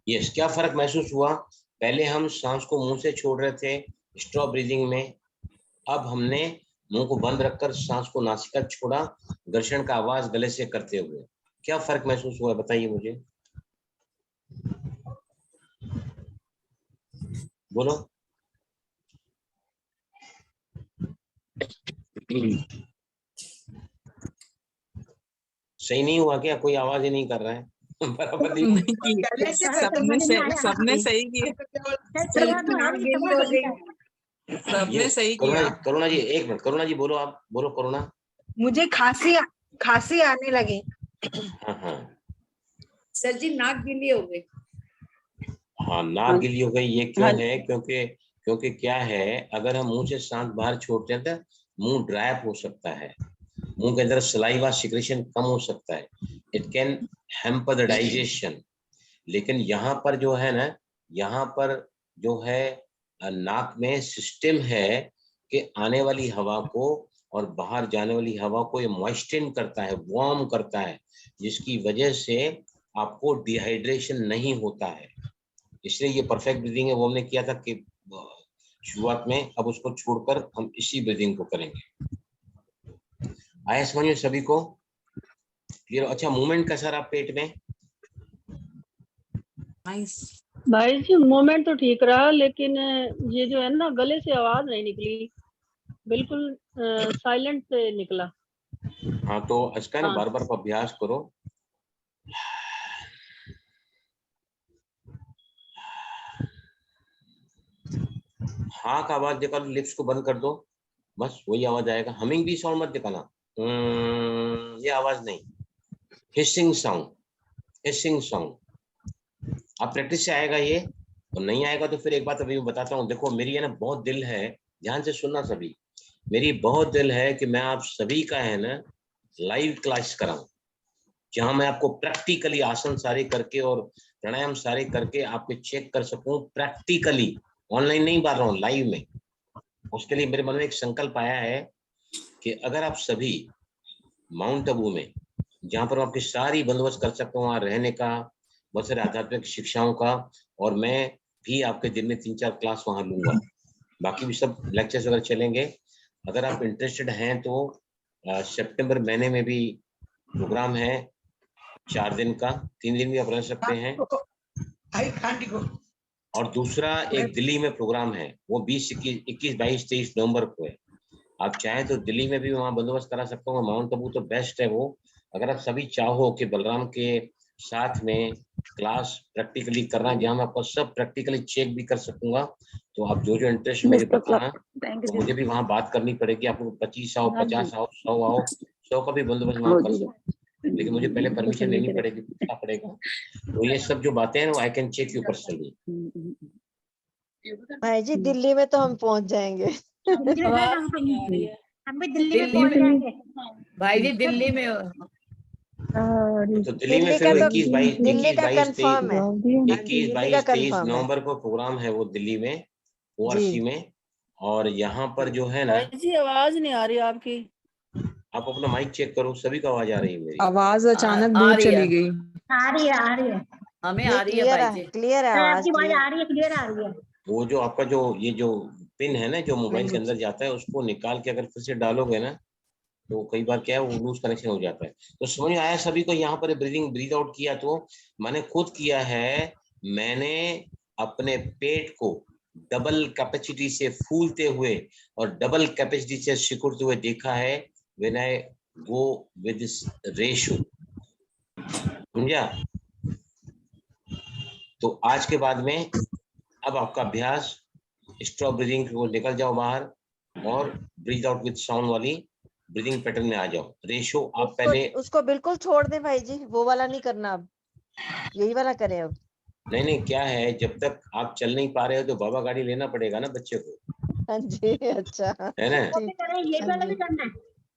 Yes, क्या फर्क महसूस हुआ? पहले हम सांस को मुंह से छोड़ रहे थे स्ट्रॉ ब्रीदिंग में, अब हमने मुंह को बंद रखकर सांस को नासिका छोड़ा, घर्षण का आवाज गले से करते हुए। क्या फर्क महसूस हुआ बताइए मुझे, बोलो। सही नहीं हुआ क्या? कोई आवाज ही नहीं कर रहा है बराबर नहीं हुआ? सबने सही किया। शुरुआत में हमारी समझ हो गई है। सबने सही करुणा किया। जी, करुणा जी एक मिनट, करुणा जी बोलो, आप बोलो करुणा। मुझे खांसी आने लगी। हाँ हाँ सर जी नाक गीली हो गई। हाँ, नाक गिली हो गई। ये क्यों हाँ। है? क्योंकि क्या है, अगर हम मुंह से सांस बाहर छोड़ते हैं तो मुंह ड्राई अप हो सकता है, मुंह के अंदर सलाइवा सिक्रेशन कम हो सकता है, it can hamper the digestion. लेकिन यहाँ पर जो है ना, यहाँ पर जो है नाक में सिस्टम है कि आने वाली हवा को और बाहर जाने वाली हवा को ये मॉइस्चन करता है, वार्म करता है, जिसकी वजह से आपको डिहाइड्रेशन नहीं होता है। इसलिए ये परफेक्ट ब्रीदिंग है, वो हमने किया था कि शुरुआत में। अब उसको छोड़कर हम इसी ब्रीदिंग को करेंगे। आया समझ में सभी को? क्लियर? अच्छा, मूवमेंट कैसा रहा पेट में? नाइस। भाई जी मोमेंट तो ठीक रहा, लेकिन ये जो है ना गले से आवाज नहीं निकली, बिल्कुल साइलेंट से निकला। हाँ, तो इसका ना हाँ। बार बार अभ्यास करो। हाँ का आवाज निकालो, लिप्स को बंद कर दो, बस वही आवाज आएगा। हमिंग भी साउंड मत निकालना, ये आवाज नहीं, हिसिंग साउंड, हिसिंग साउंड। आप प्रैक्टिस से आएगा ये, और नहीं आएगा तो फिर एक बात अभी मैं बताता हूँ। देखो मेरी है ना बहुत दिल है, ध्यान से सुनना सभी, मेरी बहुत दिल है कि मैं आप सभी का है ना लाइव क्लास कराऊं, जहां मैं आपको प्रैक्टिकली आसन सारे करके और प्राणायाम सारे करके आपके चेक कर सकूं प्रैक्टिकली, ऑनलाइन नहीं बात रहा हूँ, लाइव में। उसके लिए मेरे मन में एक संकल्प आया है कि अगर आप सभी माउंट आबू में, जहां पर आपकी सारी बंदोबस्त कर सकता हूँ, वहां रहने का, बहुत सारे आध्यात्मिक शिक्षाओं का, और मैं भी आपके दिन में 3-4 क्लास वहां लूंगा, बाकी भी सब लेक्चर्स वगैरह चलेंगे। अगर आप इंटरेस्टेड हैं तो सितंबर महीने में भी प्रोग्राम है 4 दिन का, 3 दिन भी आप रह सकते हैं। और दूसरा एक दिल्ली में प्रोग्राम है, वो 20, 21, 22, 23 नवंबर को है। आप चाहें तो दिल्ली में भी वहाँ बंदोबस्त करा सकता हूँ। माउंट आबू तो बेस्ट है वो। अगर आप सभी चाहो कि बलराम के साथ में क्लास प्रैक्टिकली करना, जहाँ मैं आपको सब प्रैक्टिकली चेक भी कर सकूंगा, तो आप जो इंटरेस्ट मेरे बताना, तो मुझे भी वहाँ बात करनी पड़ेगी। आप लोग 25 आओ, 50 आओ, 100 आओ, 100 का भी बंदोबस्त वहाँ कर सकते, लेकिन मुझे पहले परमिशन लेनी पड़ेगी, पूछना पड़ेगा। तो ये सब जो बातें हैं I can check you personally. भाई जी दिल्ली में तो हम पहुंच जाएंगे। हम भी दिल्ली में दिल्ली पहुंच में, जाएंगे। भाई जी दिल्ली में तो दिल्ली में दिल्ली फिर का तो 21, 22, दिल्ली 21, का 22, 23, कंफर्म है। 21, दिल्ली 22, का 23 कंफर्म है नवंबर को प्रोग्राम है वो दिल्ली में, ORC जी। में। और यहाँ पर जो है ना, भाई जी आवाज नहीं आ रही आपकी। आप अपना माइक चेक करो, सभी को आवाज आ रही है मेरी? आवाज अचानक आ दूर रही चली है, गई। आ रही है, आ रही है। हमें ये आ रही है क्लियर भाई है, जी। क्लियर है सर आवाज आपकी आवाज क्लियर। आ रही है, क्लियर आ रही है। वो जो आपका जो ये जो पिन है ना, जो मोबाइल के अंदर जाता है, उसको निकाल के अगर फिर से डालोगे ना, तो कई बार क्या है वो लूज कनेक्शन हो जाता है। तो समझ में आया सभी को? यहाँ पर ब्रीदिंग ब्रीद आउट किया तो मैंने खुद किया है, मैंने अपने पेट को डबल कैपेसिटी से फूलते हुए और डबल कैपेसिटी से सिकुड़ते हुए देखा है, when I go with this ratio. समझा? तो आज के बाद में अब आपका अभ्यास, स्ट्रॉ ब्रीदिंग को निकल जाओ बाहर और ब्रीद आउट विद साउंड वाली ब्रीदिंग पैटर्न में आ जाओ। रेशो आप पहले उसको बिल्कुल छोड़ दें भाई जी, वो वाला नहीं करना, अब यही वाला करें अब। नहीं, क्या है, जब तक आप चल नहीं पा रहे हो तो बाबा गाड़ी लेना पड़ेगा ना बच्चे को, हाँ जी, अच्छा है ना? ठीक। ये हाँ वाला जी। भी करना है।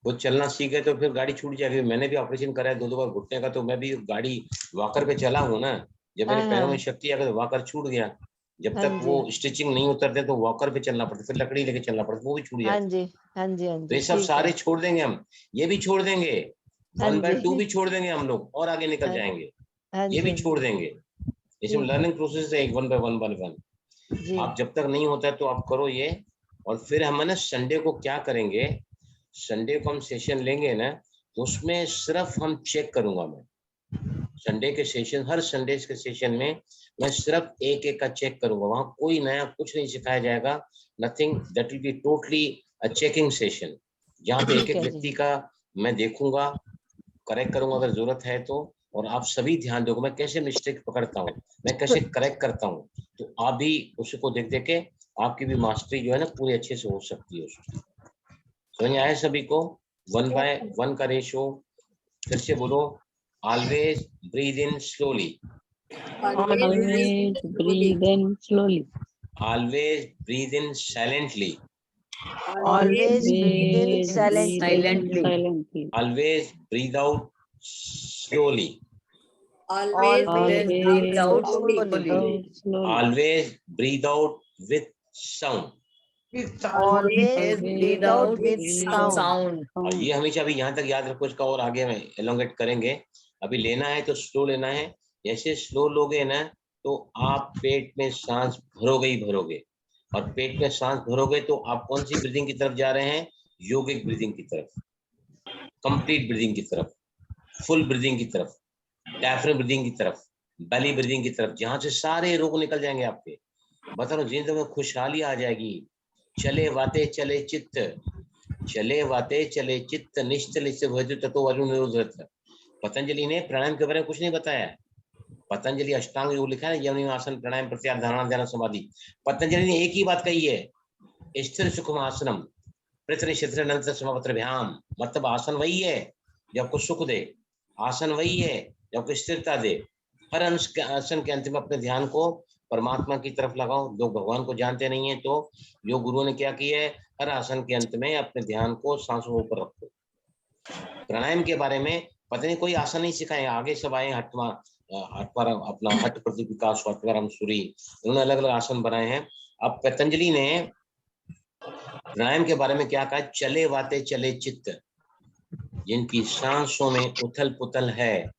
वो चलना सीखे तो फिर गाड़ी छूट जाएगी। मैंने भी ऑपरेशन करा है 2 बार घुटने का, तो मैं भी गाड़ी वॉकर पे चला हूँ ना। जब मेरे हाँ पैरों में हाँ शक्ति आ गई तो वॉकर छूट गया। जब हाँ तक जी वो स्टिचिंग नहीं उतरते तो वॉकर पे चलना पड़ता, फिर लकड़ी लेके चलना पड़ता, वो भी छूट हाँ जाती। जी हाँ जी हाँ तो जी ये सब ठीक सारे है। छोड़ देंगे हम, ये भी छोड़ देंगे, हाँ 1/2 जी भी छोड़ देंगे हम लोग, और आगे निकल हाँ जाएंगे। हाँ ये जी भी छोड़ देंगे। इसमें ठीक है लर्निंग प्रोसेस है, एक 1 by 1 जी। आप जब तक नहीं होता है तो आप करो ये। और फिर हम ना संडे को क्या करेंगे, संडे को हम सेशन लेंगे ना, तो उसमें सिर्फ हम चेक करूंगा। मैं संडे के सेशन, हर संडे के सेशन में मैं सिर्फ एक एक का चेक करूंगा। वहां कोई नया कुछ नहीं सिखाया जाएगा, nothing, that will be totally a checking session, जहाँ पे एक ठीक एक है जी। व्यक्ति का मैं देखूंगा, करेक्ट करूंगा अगर जरूरत है तो। और आप सभी ध्यान दोगे मैं कैसे मिस्टेक पकड़ता हूँ, मैं कैसे करेक्ट करता हूँ, तो आप भी उसको देख देख के आपकी भी मास्टरी जो है ना पूरी अच्छे से हो सकती है उसकी। समझ आया सभी को? 1/1 का रेशो फिर से बोलो। Always breathe in slowly, Always breathe in slowly. Always breathe in silently, Always breathe in Always silently. silently. Always breathe out slowly, Always Always breathe out slowly. Slowly. Always breathe out with sound. Always breathe out with sound. ये हमेशा अभी यहाँ तक याद रखो, इसका और आगे में एलोंगेट करेंगे। अभी लेना है तो स्लो लेना है। जैसे स्लो लोगे ना तो आप पेट में सांस भरोगे ही भरोगे, और पेट में सांस भरोगे तो आप कौन सी ब्रीदिंग की तरफ जा रहे हैं? योगिक ब्रीदिंग की तरफ, कंप्लीट ब्रीदिंग की तरफ, फुल ब्रीदिंग की तरफ, डायफ्राम ब्रीदिंग की तरफ, बेली ब्रीदिंग की तरफ, जहां से सारे रोग निकल जाएंगे आपके। बता रहा हूं, जिंदगी में खुशहाली आ जाएगी। चले वाते चले चित्त, चले वाते चले चित्त, निश्चल निश्चल भजु ततो वरुण निरोधत। पतंजलि ने प्राणायाम के बारे में कुछ नहीं बताया। पतंजलि अष्टांग योग लिखा है, यमनियम आसन प्राणायाम प्रत्याहार धारणा ध्यान समाधि। पतंजलि ने एक ही बात कही है, स्थिर सुखम आसनम पृथ्वी क्षेत्र अनंत समापत्र भ्याम। मतलब आसन वही है जो आपको सुख दे, आसन वही है जो आपको स्थिरता दे। हर आसन के अंत में अपने ध्यान को परमात्मा की तरफ लगाओ। लोग भगवान को जानते नहीं है तो योग गुरु ने क्या किया है, हर आसन के अंत में अपने ध्यान को सांसों ऊपर रखो। प्राणायाम के बारे में पता नहीं कोई आसन नहीं सिखाए, आगे सब आए अपना हट प्रति विकास सूरी, उन्होंने अलग अलग आसन बनाए हैं। अब पतंजलि ने प्राणायाम के बारे में क्या कहा? चले वाते चले चित्त, जिनकी सांसों में उथल पुथल है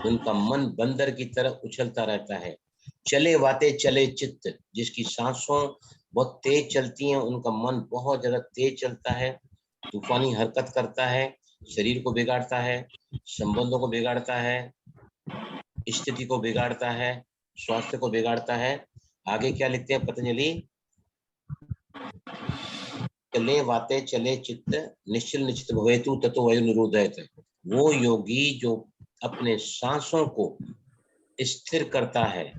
उनका मन बंदर की तरह उछलता रहता है। चले वाते चले चित्त, जिसकी सांसों बहुत तेज चलती हैं उनका मन बहुत ज्यादा तेज चलता है, तूफानी हरकत करता है, शरीर को बिगाड़ता है, संबंधों को बिगाड़ता है, स्थिति को बिगाड़ता है, स्वास्थ्य को बिगाड़ता है। आगे क्या लिखते हैं पतंजलि? चले वाते चले चित्त निश्चल निश्चित भवेतु ततो वायु निरोधयत। वो योगी जो अपने सांसों को स्थिर करता है,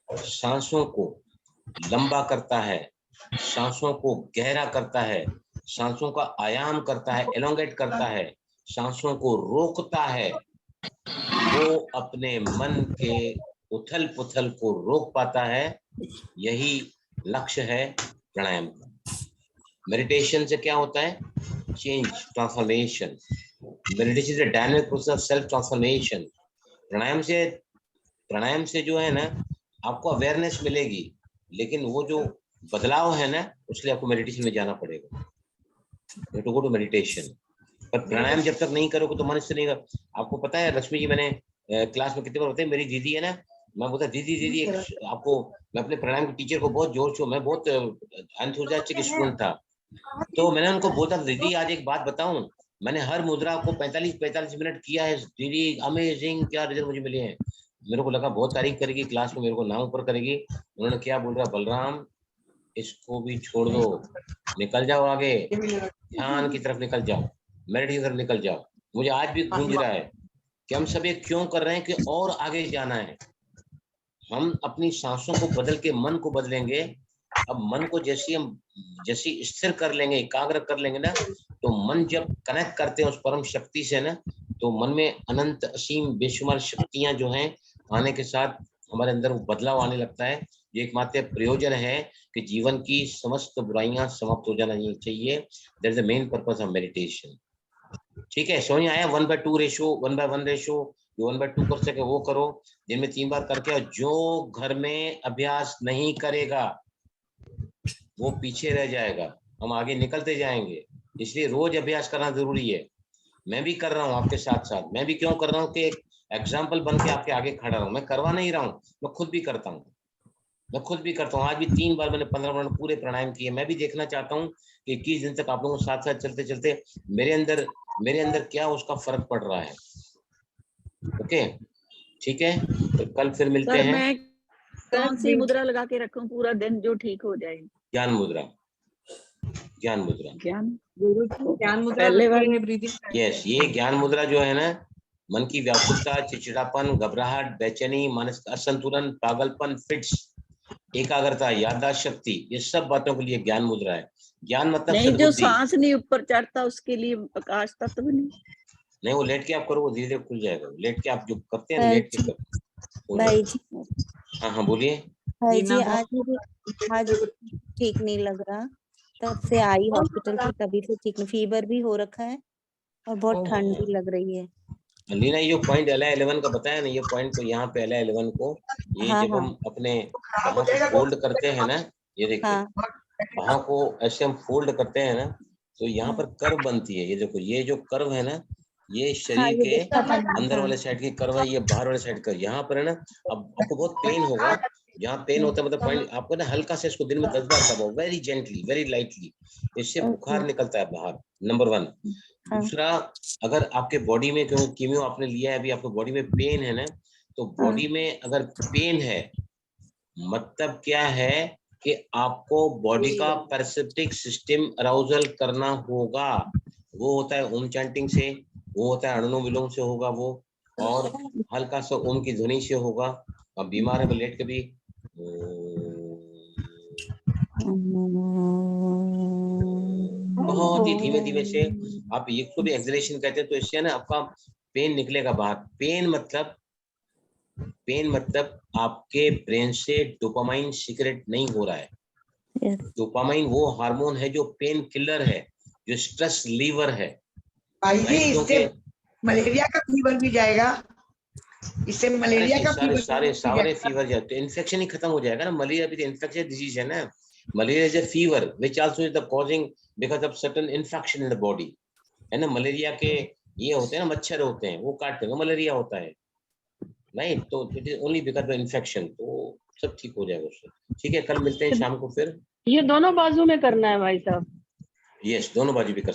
सांसों को लंबा करता है, सांसों को गहरा करता है, सांसों का आयाम करता है, एलोंगेट करता है, सांसों को रोकता है, वो अपने मन के उथल पुथल को रोक पाता है। यही लक्ष्य है प्राणायाम का। मेडिटेशन से क्या होता है? Change, transformation. Meditation is a dynamic process of self transformation. प्राणायाम से जो है ना आपको अवेयरनेस मिलेगी, लेकिन वो जो बदलाव है ना उसके लिए आपको मेडिटेशन में जाना पड़ेगा। You have to go to meditation। पर प्राणायाम जब तक नहीं करोगे तो मन से नहीं। आपको पता है लक्ष्मी जी, मैंने क्लास में कितने बार बताया, मेरी दीदी है ना, मैं बोलता दीदी आपको, मैं अपने प्राणायाम के टीचर को बहुत जोर मैं बहुत एंथुसियास्टिक स्टूडेंट था, तो मैंने उनको बोला दीदी आज एक बात बताऊं, मैंने हर मुद्रा को 45 मिनट किया है दीदी, अमेजिंग क्या रिजल्ट मुझे मिले हैं। मेरे को लगा बहुत तारीफ करेगी क्लास में, मेरे को नाम ऊपर करेगी। उन्होंने क्या बोल रहा, बलराम इसको भी छोड़ दो, निकल जाओ आगे, ध्यान की तरफ निकल जाओ, मेडिटेशन की तरफ निकल जाओ। मुझे आज भी गूंज रहा है कि हम सब ये क्यों कर रहे हैं कि और आगे जाना है। हम अपनी सांसों को बदल के मन को बदलेंगे। अब मन को जैसी स्थिर कर लेंगे, एकाग्र कर लेंगे ना, तो मन जब कनेक्ट करते हैं उस परम शक्ति से ना, तो मन में अनंत असीम बेशुमार शक्तियां जो हैं आने के साथ हमारे अंदर वो बदलाव आने लगता है। ये एकमात्र प्रयोजन है कि जीवन की समस्त बुराइयां समाप्त हो जाना चाहिए। That is the main purpose of meditation. ठीक है, समझ आया? 1/2 रेशो, 1/1 रेशो, जो 1/2 कर सके वो करो, दिन में 3 बार करके। और जो घर में अभ्यास नहीं करेगा वो पीछे रह जाएगा, हम आगे निकलते जाएंगे। इसलिए रोज अभ्यास करना जरूरी है। मैं भी कर रहा हूँ आपके साथ साथ। मैं भी क्यों कर रहा हूँ कि एक एग्जाम्पल बन के आपके आगे खड़ा रहूं। मैं करवा नहीं रहा हूँ, मैं खुद भी करता हूँ। आज भी 3 बार मैंने 15 मिनट पूरे प्राणायाम किए। मैं भी देखना चाहता हूँ कि 21 दिन तक आप लोगों के साथ साथ चलते चलते मेरे अंदर क्या उसका फर्क पड़ रहा है। ओके, ठीक है, तो कल फिर मिलते हैं। मैं कौन सी मुद्रा लगा के रखूं पूरा दिन जो ठीक हो जाए? ज्ञान मुद्रा। ज्ञान पहले वाली। यस, ये ज्ञान मुद्रा जो है ना, मन की व्याकुलता, चिड़चिड़ापन, घबराहट, बेचैनी, मानसिक असंतुलन, पागलपन, फिट्स, एकाग्रता, याददाश्त शक्ति, ये सब बातों के लिए ज्ञान मुद्रा है। ज्ञान मतलब नहीं, जो सद्बुद्धि। सांस नहीं ऊपर चढ़ता उसके लिए आकाश तत्व नहीं। नहीं, वो लेट के आप करो, वो धीरे धीरे खुल जाएगा। लेट के आप जो करते हैं ना, लेट के कर। भाई जी, हाँ हाँ बोलिए। भाई जी, आज ठीक नहीं लग रहा, तब से आई हॉस्पिटल से, तभी से ठीक नहीं, फीवर भी हो रखा है और बहुत ठंड भी लग रही है। लीना, ये पॉइंट LI11 का बताया ना, ये पॉइंट को यहाँ पे LI11 को, ये हाँ, जब हाँ। हम अपने बाहों को फोल्ड करते हैं ना, ये देखिए, हाँ। बाहों को ऐसे हम फोल्ड करते हैं ना, तो यहाँ पर कर्व बनती है। ये देखो, ये जो कर्व है ना, ये शरीर हाँ, ये के देखा था मैंने, अंदर हाँ। वाले साइड की कर्व है, ये बाहर वाले साइड का। यहाँ पर है ना, अब आपको बहुत पेन होगा। जहाँ पेन होता है मतलब पॉइंट आपको ना हल्का से इसको दिन में 10 बार दबाओ, वेरी जेंटली, वेरी लाइटली, इससे बुखार निकलता है बाहर। नंबर 1। दूसरा, अगर आपके बॉडी में क्योंकि कीमियो आपने लिया है, अभी आपको बॉडी में पेन है ना, तो बॉडी में अगर पेन है मतलब क्या है कि आपको बॉडी का परसेप्टिक सिस्टम अराउजल करना होगा। वो होता है ओम चैंटिंग से, वो होता है अनुलोम विलोम से होगा वो, और हल्का सा ओम की ध्वनि से होगा। अब बीमार है लेट के भी बहुत ही धीमे धीमे से आप इसको भी एक्सलेशन कहते हैं, तो इससे ना आपका पेन निकलेगा बाहर। पेन मतलब आपके ब्रेन से डोपामाइन सीक्रेट नहीं हो रहा है। डोपामाइन वो हार्मोन है जो पेन किलर है, जो स्ट्रेस लीवर है। भाई जी, इससे मलेरिया का फीवर भी जाएगा। इससे मलेरिया का फीवर सारे फीवर जाते हैं, इन्फेक्शन ही खत्म हो जाएगा ना। मलेरिया भी इन्फेक्शन डिजीज है ना। Malaria is a fever which also is the causing because of certain infection in the body, है ना। मलेरिया के ये होते हैं ना, मच्छर होते हैं, वो काटते हैं, मलेरिया होता है नहीं, तो it is only because of infection. तो सब ठीक हो जाएगा उससे। ठीक है, कल मिलते हैं शाम को फिर। ये दोनों बाजू में करना है भाई साहब? यस, दोनों बाजू भी कर